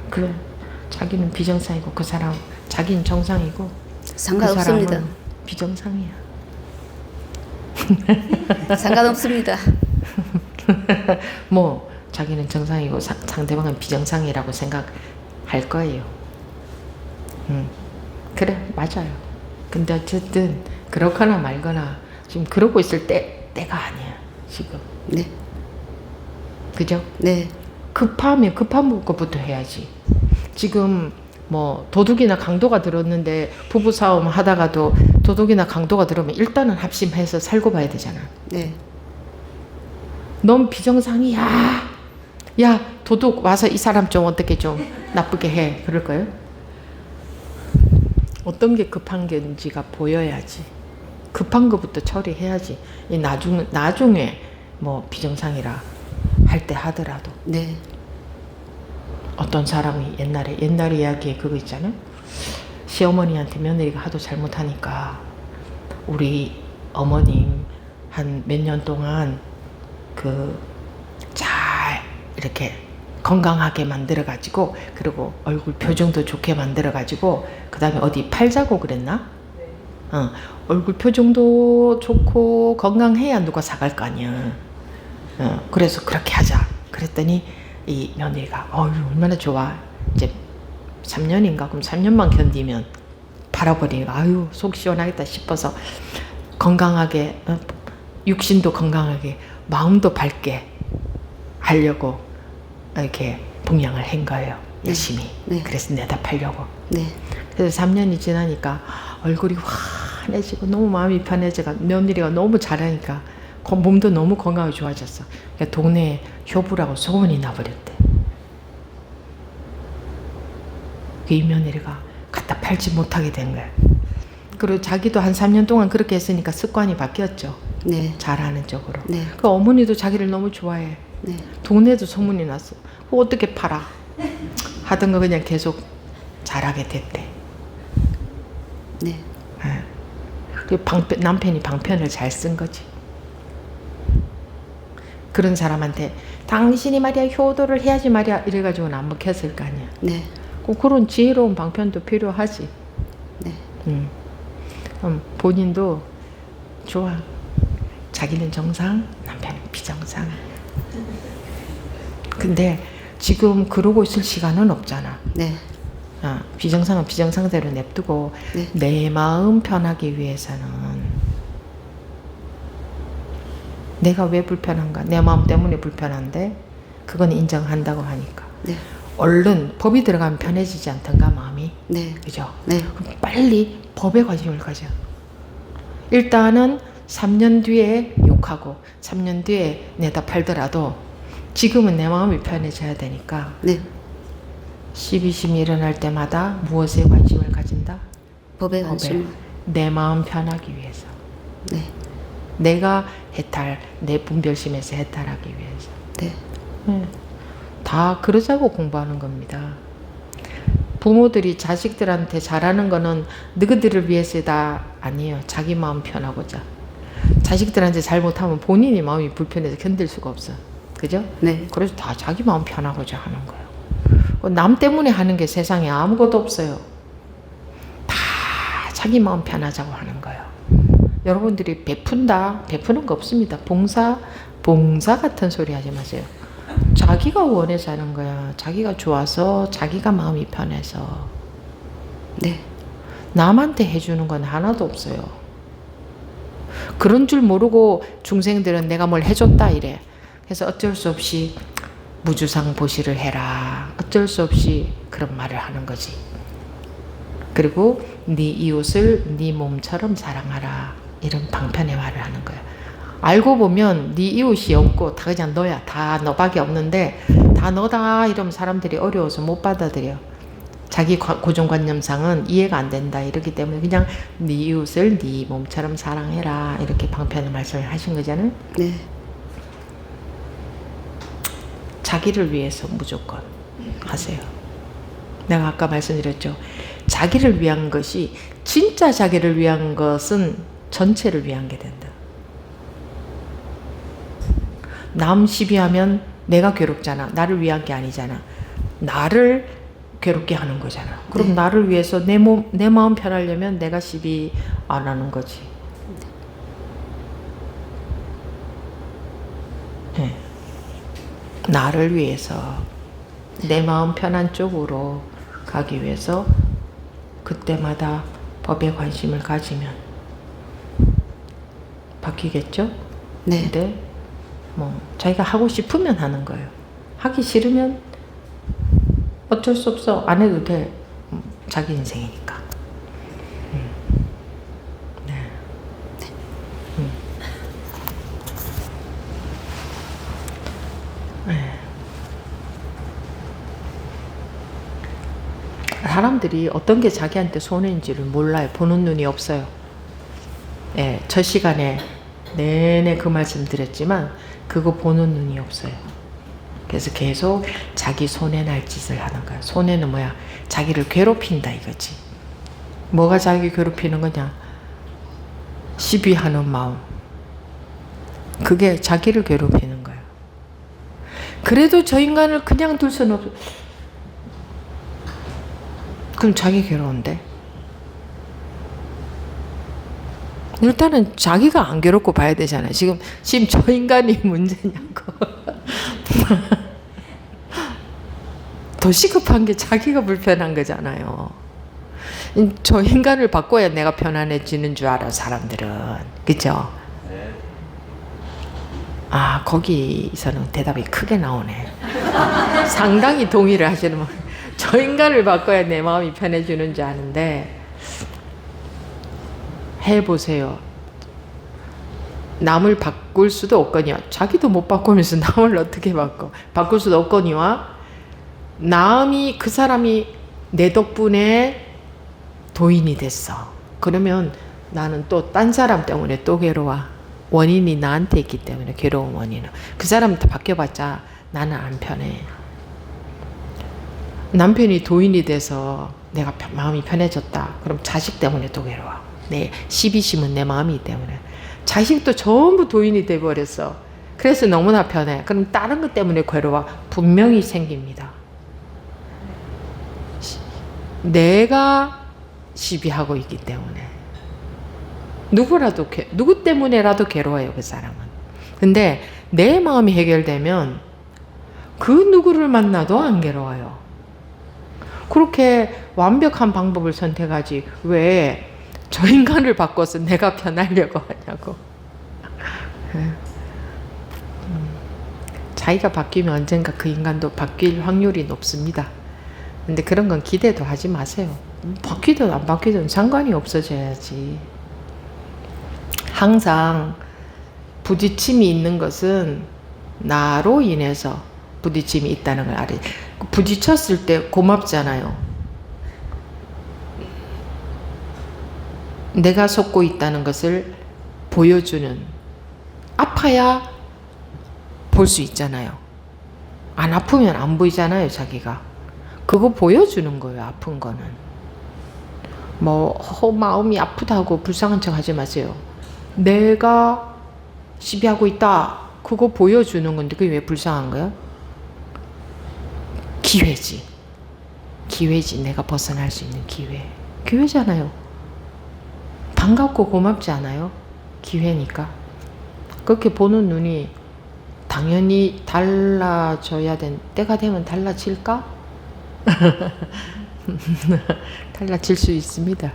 그래. 자기는 비정상이고 그 사람, 자기는 정상이고 상관없습니다. 그 사람은 비정상이야. 상관없습니다. 뭐 자기는 정상이고 상대방은 비정상이라고 생각할 거예요. 그래, 맞아요. 근데 어쨌든 그렇거나 말거나 지금 그러고 있을 때가 아니야, 지금. 네. 그죠? 네. 급하면 급한 것부터 해야지. 지금 뭐 도둑이나 강도가 들었는데 부부싸움 하다가도 도둑이나 강도가 들으면 일단은 합심해서 살고 봐야 되잖아. 네. 넌 비정상이야. 야, 도둑 와서 이 사람 좀 어떻게 좀 나쁘게 해. 그럴까요? 어떤 게 급한 게인지가 보여야지. 급한 것부터 처리해야지. 이 나중에 뭐 비정상이라 할 때 하더라도. 네. 어떤 사람이 옛날 이야기에 그거 있잖아요. 시어머니한테 며느리가 하도 잘못하니까 우리 어머님 한 몇 년 동안 잘 이렇게 건강하게 만들어 가지고, 그리고 얼굴 표정도 좋게 만들어 가지고, 그 다음에 어디 팔자고 그랬나? 얼굴 표정도 좋고 건강해야 누가 사갈 거 아니야. 그래서 그렇게 하자. 그랬더니 이 며느리가 얼마나 좋아. 이제 3년인가? 그럼 3년만 견디면 팔아버리니까 아유 속 시원하겠다 싶어서 건강하게, 육신도 건강하게 마음도 밝게 하려고 이렇게 봉양을 한 거예요. 열심히. 네. 그래서 내다 팔려고. 네. 그래서 3년이 지나니까 얼굴이 환해지고 너무 마음이 편해져가, 며느리가 너무 잘하니까 몸도 너무 건강하게 좋아졌어. 그러니까 동네에 효부라고 소문이 나버렸대. 이 며느리가 갖다 팔지 못하게 된 거야. 그리고 자기도 한 3년 동안 그렇게 했으니까 습관이 바뀌었죠. 네. 잘하는 쪽으로. 네. 그 어머니도 자기를 너무 좋아해. 네. 동네에도 소문이 났어. 그거 어떻게 팔아? 하던 거 그냥 계속 잘하게 됐대. 네. 그 남편이 방편을 잘 쓴 거지. 그런 사람한테 당신이 말이야 효도를 해야지 말이야 이래가지고는 안 먹혔을 거 아니야. 네. 그런 지혜로운 방편도 필요하지. 네. 본인도 좋아. 자기는 정상, 남편은 비정상. 근데 지금 그러고 있을 시간은 없잖아. 네. 비정상은 비정상대로 냅두고 네. 내 마음 편하기 위해서는 내가 왜 불편한가? 내 마음 때문에 불편한데 그건 인정한다고 하니까 네. 얼른 법이 들어가면 편해지지 않던가 마음이. 네. 그죠? 네. 그럼 빨리 법에 관심을 가져. 일단은 3년 뒤에 욕하고 3년 뒤에 내다 팔더라도 지금은 내 마음이 편해져야 되니까 네. 시비심이 일어날 때마다 무엇에 관심을 가진다? 법에 관심. 내 마음 편하기 위해서. 네. 내가 해탈, 내 분별심에서 해탈하기 위해서. 네. 다 그러자고 공부하는 겁니다. 부모들이 자식들한테 잘하는 거는 너희들을 위해서다 아니에요. 자기 마음 편하고자. 자식들한테 잘못하면 본인이 마음이 불편해서 견딜 수가 없어. 그죠? 네. 그래서 다 자기 마음 편하고자 하는 거예요. 남 때문에 하는 게 세상에 아무것도 없어요. 다 자기 마음 편하자고 하는 거예요. 여러분들이 베푸는 거 없습니다. 봉사 같은 소리 하지 마세요. 자기가 원해서 하는 거야. 자기가 좋아서, 자기가 마음이 편해서. 네. 남한테 해주는 건 하나도 없어요. 그런 줄 모르고 중생들은 내가 뭘 해줬다 이래. 그래서 어쩔 수 없이 무주상 보시를 해라. 어쩔 수 없이 그런 말을 하는 거지. 그리고 네 이웃을 네 몸처럼 사랑하라. 이런 방편의 말을 하는 거야. 알고 보면 네 이웃이 없고 다 그냥 너야. 다 너밖에 없는데 다 너다 이러면 사람들이 어려워서 못 받아들여. 자기 고정관념상은 이해가 안 된다 이러기 때문에 그냥 네 이웃을 네 몸처럼 사랑해라 이렇게 방편의 말씀을 하신 거잖아요. 네. 자기를 위해서 무조건 하세요. 내가 아까 말씀드렸죠. 자기를 위한 것이 진짜 자기를 위한 것은 전체를 위한 게 된다. 남 시비하면 내가 괴롭잖아. 나를 위한 게 아니잖아. 나를 괴롭게 하는 거잖아. 그럼 네. 나를 위해서 내 마음 편하려면 내가 시비 안 하는 거지. 네. 나를 위해서 내 마음 편한 쪽으로 가기 위해서 그때마다 법에 관심을 가지면 바뀌겠죠? 네. 근데 뭐 자기가 하고 싶으면 하는 거예요. 하기 싫으면 어쩔 수 없어. 안 해도 돼. 자기 인생이니까. 네. 네. 사람들이 어떤 게 자기한테 손해인지를 몰라요. 보는 눈이 없어요. 예, 첫 시간에 내내 그 말씀 드렸지만 그거 보는 눈이 없어요. 그래서 계속 자기 손해 날 짓을 하는 거야. 손해는 뭐야? 자기를 괴롭힌다 이거지. 뭐가 자기 괴롭히는 거냐? 시비하는 마음. 그게 자기를 괴롭히는 거야. 그래도 저 인간을 그냥 둘 수는 없어. 그럼 자기 괴로운데? 일단은 자기가 안 괴롭고 봐야 되잖아요. 지금 저 인간이 문제냐고. 더 시급한 게 자기가 불편한 거잖아요. 저 인간을 바꿔야 내가 편안해지는 줄 알아, 사람들은. 그죠? 아, 거기서는 대답이 크게 나오네. 상당히 동의를 하시는 분. 저 인간을 바꿔야 내 마음이 편해지는 줄 아는데, 해보세요. 남을 바꿀 수도 없거니와, 자기도 못 바꾸면서 남을 어떻게 바꿔? 바꿀 수도 없거니와, 남이, 그 사람이 내 덕분에 도인이 됐어. 그러면 나는 또 딴 사람 때문에 또 괴로워. 원인이 나한테 있기 때문에, 괴로운 원인은. 그 사람한테 바뀌어봤자 나는 안 편해. 남편이 도인이 돼서 내가 마음이 편해졌다. 그럼 자식 때문에 또 괴로워. 내 시비심은 내 마음이기 때문에. 자식도 전부 도인이 돼버렸어. 그래서 너무나 편해. 그럼 다른 것 때문에 괴로워. 분명히 생깁니다. 내가 시비하고 있기 때문에. 누구 때문에라도 괴로워요, 그 사람은. 근데 내 마음이 해결되면 그 누구를 만나도 안 괴로워요. 그렇게 완벽한 방법을 선택하지 왜 저 인간을 바꿔서 내가 편하려고 하냐고. 자기가 바뀌면 언젠가 그 인간도 바뀔 확률이 높습니다. 근데 그런 건 기대도 하지 마세요. 바뀌든 안 바뀌든 상관이 없어져야지. 항상 부딪힘이 있는 것은 나로 인해서 부딪힘이 있다는 걸 알아요. 부딪혔을 때 고맙잖아요. 내가 속고 있다는 것을 보여주는, 아파야 볼 수 있잖아요. 안 아프면 안 보이잖아요, 자기가. 그거 보여주는 거예요, 아픈 거는. 마음이 아프다고 불쌍한 척 하지 마세요. 내가 시비하고 있다. 그거 보여주는 건데 그게 왜 불쌍한 거야? 기회지. 기회지. 내가 벗어날 수 있는 기회. 기회잖아요. 반갑고 고맙지 않아요? 기회니까. 그렇게 보는 눈이 당연히 달라져야 된 때가 되면 달라질까? 달라질 수 있습니다.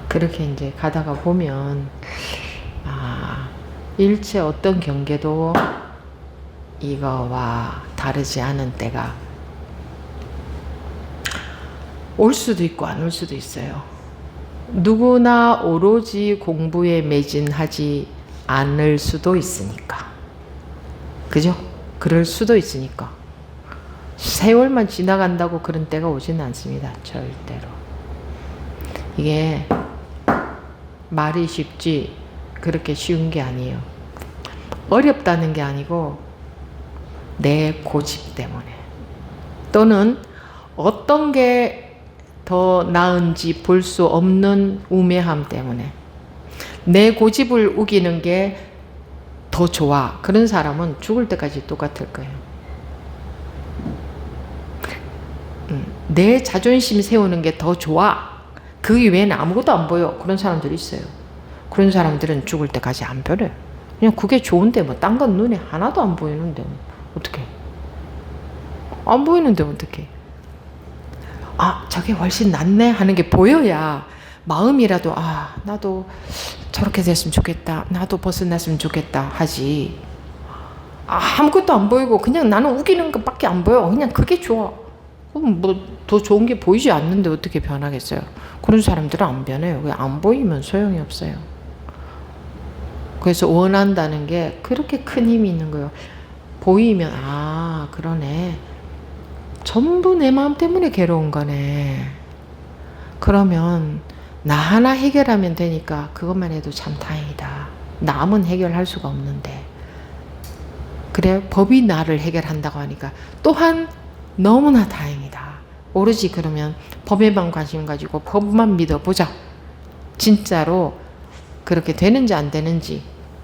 그렇게 이제 가다가 보면 일체 어떤 경계도 이거와 다르지 않은 때가 올 수도 있고 안 올 수도 있어요. 누구나 오로지 공부에 매진하지 않을 수도 있으니까. 그죠? 그럴 수도 있으니까. 세월만 지나간다고 그런 때가 오지는 않습니다. 절대로. 이게 말이 쉽지 그렇게 쉬운 게 아니에요. 어렵다는 게 아니고 내 고집 때문에 또는 어떤 게 더 나은지 볼 수 없는 우매함 때문에 내 고집을 우기는 게 더 좋아. 그런 사람은 죽을 때까지 똑같을 거예요. 내 자존심 세우는 게 더 좋아. 그 이외에는 아무것도 안 보여. 그런 사람들이 있어요. 그런 사람들은 죽을 때까지 안 변해요. 그냥 그게 좋은데 뭐 딴 건 눈에 하나도 안 보이는데 뭐 어떡해. 안 보이는데 어떡해. 저게 훨씬 낫네 하는 게 보여야 마음이라도 나도 저렇게 됐으면 좋겠다. 나도 벗어났으면 좋겠다 하지. 아무것도 안 보이고 그냥 나는 우기는 것밖에 안 보여. 그냥 그게 좋아. 그럼 뭐 더 좋은 게 보이지 않는데 어떻게 변하겠어요. 그런 사람들은 안 변해요. 그냥 안 보이면 소용이 없어요. 그래서 원한다는 게 그렇게 큰 힘이 있는 거예요. 보이면 그러네. 전부 내 마음 때문에 괴로운 거네. 그러면 나 하나 해결하면 되니까 그것만 해도 참 다행이다. 남은 해결할 수가 없는데. 그래 법이 나를 해결한다고 하니까 또한 너무나 다행이다. 오로지 그러면 법에만 관심 가지고 법만 믿어보자. 진짜로 그렇게 되는지 안 되는지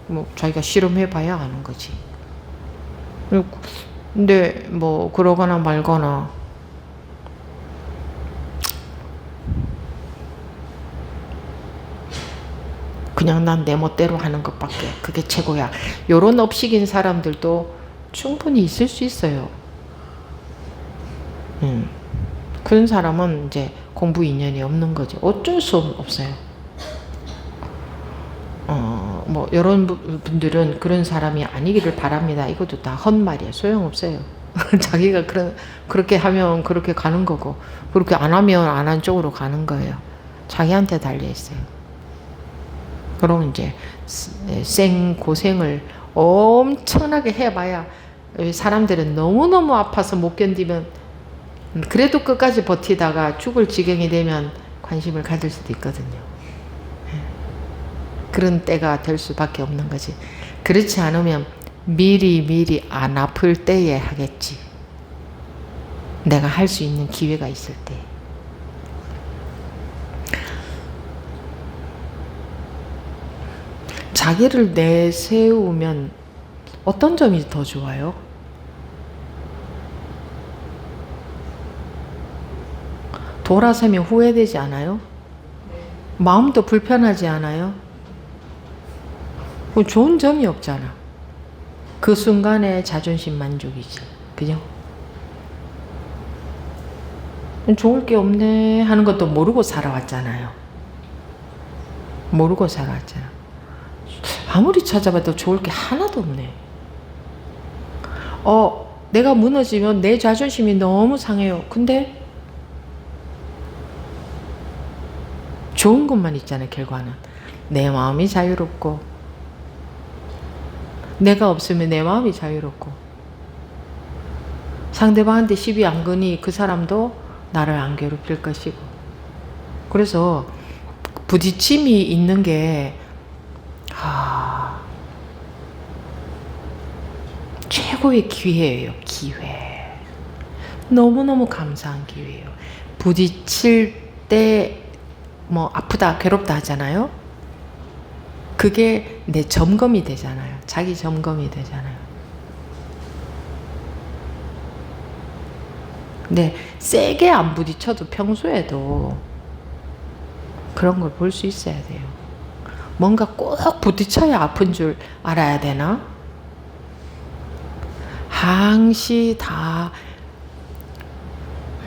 뭐 자기가 실험해봐야 아는 거지. 근데 뭐 그러거나 말거나 그냥 난 내 멋대로 하는 것밖에 그게 최고야. 요런 업식인 사람들도 충분히 있을 수 있어요. 그런 사람은 이제 공부 인연이 없는 거죠. 어쩔 수 없어요. 뭐 이런 분들은 그런 사람이 아니기를 바랍니다. 이것도 다 헛말이에요. 소용없어요. 자기가 그렇게 하면 그렇게 가는 거고 그렇게 안 하면 안 한 쪽으로 가는 거예요. 자기한테 달려 있어요. 그럼 이제 생고생을 엄청나게 해봐야 사람들은 너무너무 아파서 못 견디면 그래도 끝까지 버티다가 죽을 지경이 되면 관심을 가질 수도 있거든요. 그런 때가 될 수밖에 없는 거지. 그렇지 않으면 미리 안 아플 때에 하겠지. 내가 할 수 있는 기회가 있을 때. 자기를 내세우면 어떤 점이 더 좋아요? 돌아서면 후회되지 않아요? 마음도 불편하지 않아요? 좋은 점이 없잖아. 그 순간의 자존심 만족이지. 그죠? 좋을 게 없네 하는 것도 모르고 살아왔잖아요. 모르고 살아왔잖아. 아무리 찾아봐도 좋을 게 하나도 없네. 내가 무너지면 내 자존심이 너무 상해요. 근데 좋은 것만 있잖아요. 결과는 내 마음이 자유롭고 내가 없으면 내 마음이 자유롭고 상대방한테 시비 안 거니 그 사람도 나를 안 괴롭힐 것이고. 그래서 부딪힘이 있는 게 최고의 기회예요. 기회. 너무너무 감사한 기회예요. 부딪힐 때 뭐 아프다 괴롭다 하잖아요. 그게 내 점검이 되잖아요. 자기 점검이 되잖아요. 근데 세게 안 부딪혀도 평소에도 그런 걸 볼 수 있어야 돼요. 뭔가 꼭 부딪혀야 아픈 줄 알아야 되나? 항시 다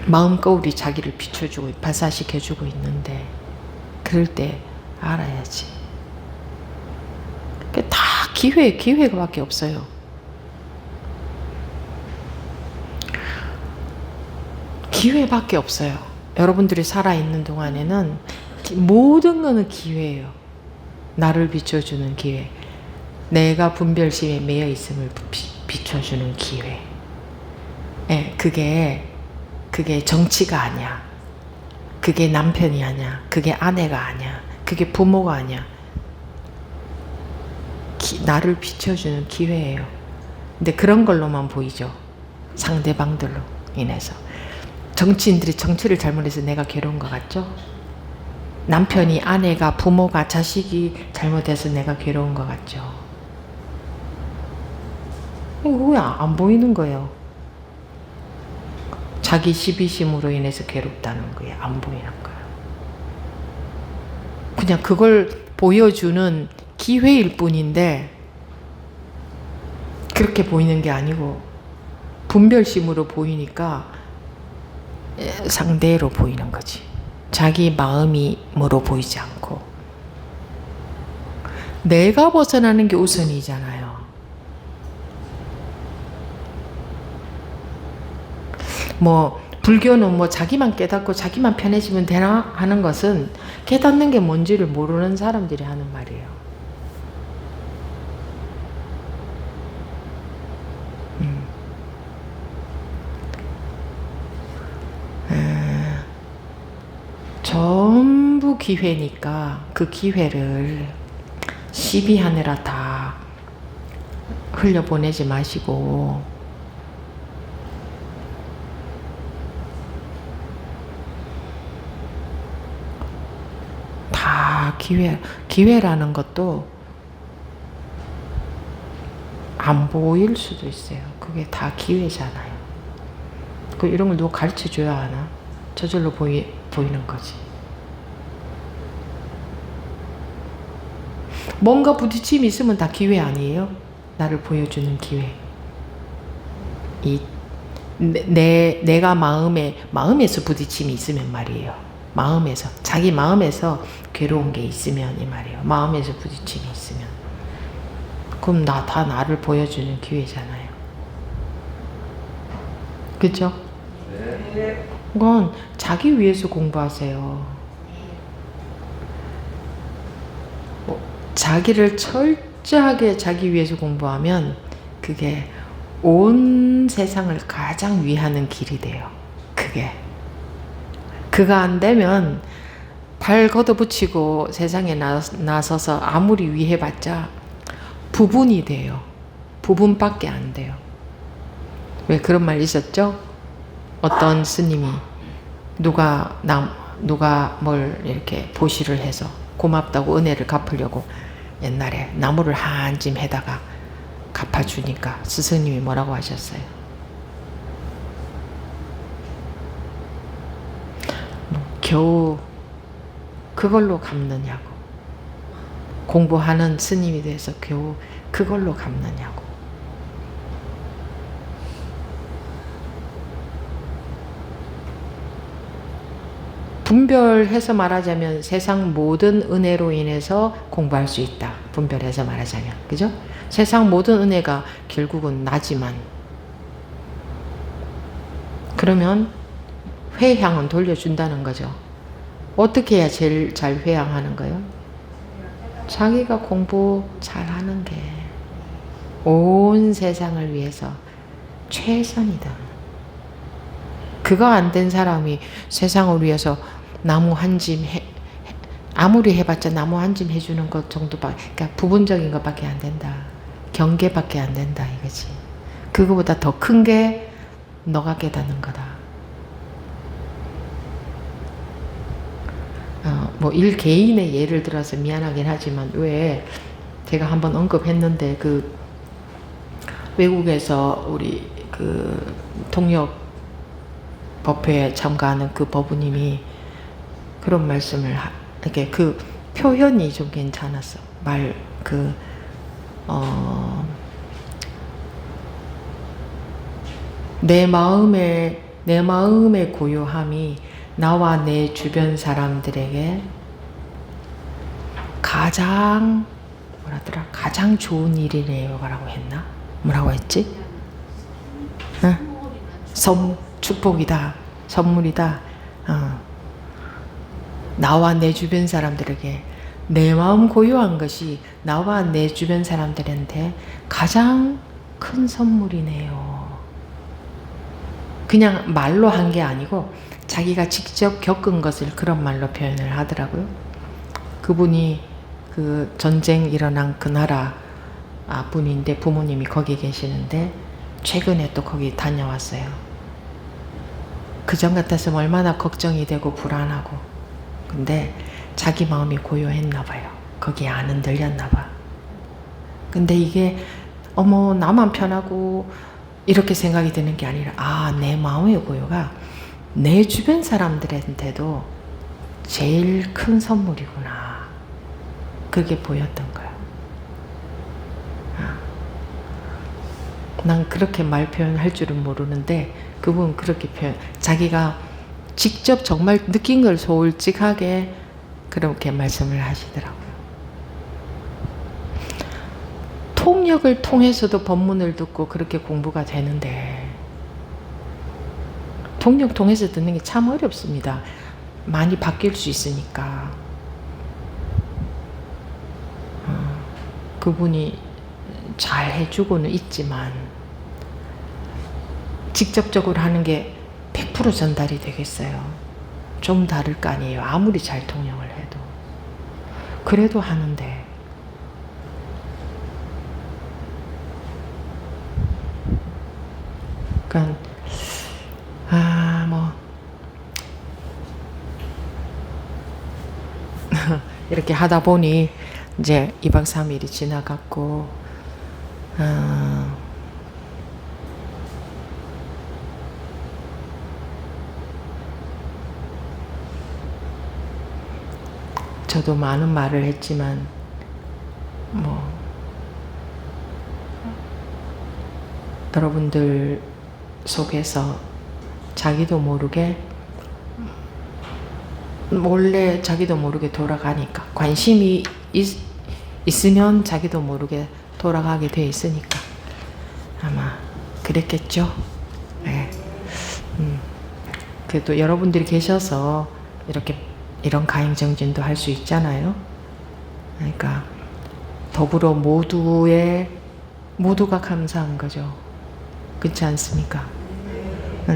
마음거울이 자기를 비춰주고 발사시켜주고 있는데 그럴 때 알아야지. 다 기회가밖에 없어요. 기회밖에 없어요. 여러분들이 살아있는 동안에는 모든 거는 기회예요. 나를 비춰주는 기회. 내가 분별심에 매여 있음을 비춰주는 기회. 예, 그게 정치가 아니야. 그게 남편이 아니야. 그게 아내가 아니야. 그게 부모가 아니야. 나를 비춰주는 기회예요. 근데 그런 걸로만 보이죠. 상대방들로 인해서. 정치인들이 정치를 잘못해서 내가 괴로운 것 같죠? 남편이, 아내가, 부모가, 자식이 잘못해서 내가 괴로운 것 같죠? 이거 왜 안 보이는 거예요? 자기 시비심으로 인해서 괴롭다는 거예요. 안 보이는 거예요. 그냥 그걸 보여주는 기회일 뿐인데 그렇게 보이는 게 아니고 분별심으로 보이니까 상대로 보이는 거지. 자기 마음으로 보이지 않고 내가 벗어나는 게 우선이잖아요. 뭐 불교는 뭐 자기만 깨닫고 자기만 편해지면 되나 하는 것은 깨닫는 게 뭔지를 모르는 사람들이 하는 말이에요. 전부 기회니까 그 기회를 시비하느라 다 흘려보내지 마시고 다 기회라는 것도 안 보일 수도 있어요. 그게 다 기회잖아요. 이런 걸 누가 가르쳐 줘야 하나? 저절로 보이는 거지. 뭔가 부딪힘이 있으면 다 기회 아니에요? 나를 보여주는 기회. 내가 마음에서 부딪힘이 있으면 말이에요. 자기 마음에서 괴로운 게 있으면 이 말이에요. 마음에서 부딪힘이 있으면. 그럼 다 나를 보여주는 기회잖아요. 그죠? 그건 자기 위해서 공부하세요. 자기를 철저하게 자기 위해서 공부하면 그게 온 세상을 가장 위하는 길이 돼요. 그가 안 되면 발 걷어붙이고 세상에 나서서 아무리 위해봤자 부분이 돼요. 부분밖에 안 돼요. 왜 그런 말 있었죠? 어떤 스님이 누가 뭘 이렇게 보시를 해서 고맙다고 은혜를 갚으려고 옛날에 나무를 한 짐 해다가 갚아주니까 스승님이 뭐라고 하셨어요? 겨우 그걸로 갚느냐고. 공부하는 스님이 돼서 겨우 그걸로 갚느냐고. 분별해서 말하자면 세상 모든 은혜로 인해서 공부할 수 있다. 분별해서 말하자면. 그죠? 세상 모든 은혜가 결국은 나지만 그러면 회향은 돌려준다는 거죠. 어떻게 해야 제일 잘 회향하는 거예요? 자기가 공부 잘하는 게 온 세상을 위해서 최선이다. 그거 안 된 사람이 세상을 위해서 나무 한 짐 아무리 해봤자 나무 한 짐 해주는 것 정도밖에, 그러니까 부분적인 것밖에 안 된다. 경계밖에 안 된다 이거지. 그거보다 더 큰 게 너가 깨닫는 거다. 뭐 일 개인의 예를 들어서 미안하긴 하지만 왜 제가 한번 언급했는데 그 외국에서 우리 그 통역 법회에 참가하는 그 법우님이 그런 말씀을 이렇게 그 표현이 좀 괜찮았어. 내 마음의 고요함이 나와 내 주변 사람들에게 가장 가장 좋은 일이네요라고 했나? 뭐라고 했지? 축복이다, 선물이다. 나와 내 주변 사람들에게 내 마음 고요한 것이 나와 내 주변 사람들한테 가장 큰 선물이네요. 그냥 말로 한 게 아니고 자기가 직접 겪은 것을 그런 말로 표현을 하더라고요. 그분이 그 전쟁 일어난 그 나라 분인데 부모님이 거기 계시는데 최근에 또 거기 다녀왔어요. 그전 같았으면 얼마나 걱정이 되고 불안하고, 근데 자기 마음이 고요했나 봐요. 거기에 안 흔들렸나 봐. 근데 이게 어머 나만 편하고 이렇게 생각이 드는 게 아니라 내 마음의 고요가 내 주변 사람들한테도 제일 큰 선물이구나. 그게 보였던 거야. 난 그렇게 말 표현할 줄은 모르는데 그분 그렇게 자기가 직접 정말 느낀 걸 솔직하게 그렇게 말씀을 하시더라고요. 통역을 통해서도 법문을 듣고 그렇게 공부가 되는데 통역 통해서 듣는 게 참 어렵습니다. 많이 바뀔 수 있으니까. 그분이 잘 해주고는 있지만 직접적으로 하는 게 100% 전달이 되겠어요. 좀 다를 거 아니에요. 아무리 잘 통역을 해도. 그래도 하는데 그러니까 이렇게 하다 보니 이제 2박 3일이 지나갔고 저도 많은 말을 했지만 여러분들 속에서 자기도 모르게 몰래 자기도 모르게 돌아가니까 관심이 있으면 자기도 모르게 돌아가게 돼 있으니까 아마 그랬겠죠. 네. 그래도 여러분들이 계셔서 이런 가행정진도 할 수 있잖아요. 그러니까 더불어 모두가 감사한 거죠. 그렇지 않습니까?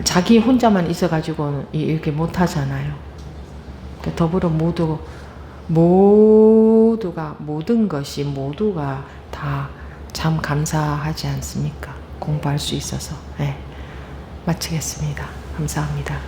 자기 혼자만 있어가지고는 이렇게 못하잖아요. 더불어 모두가 모든 것이 모두가 다 참 감사하지 않습니까? 공부할 수 있어서. 네. 마치겠습니다. 감사합니다.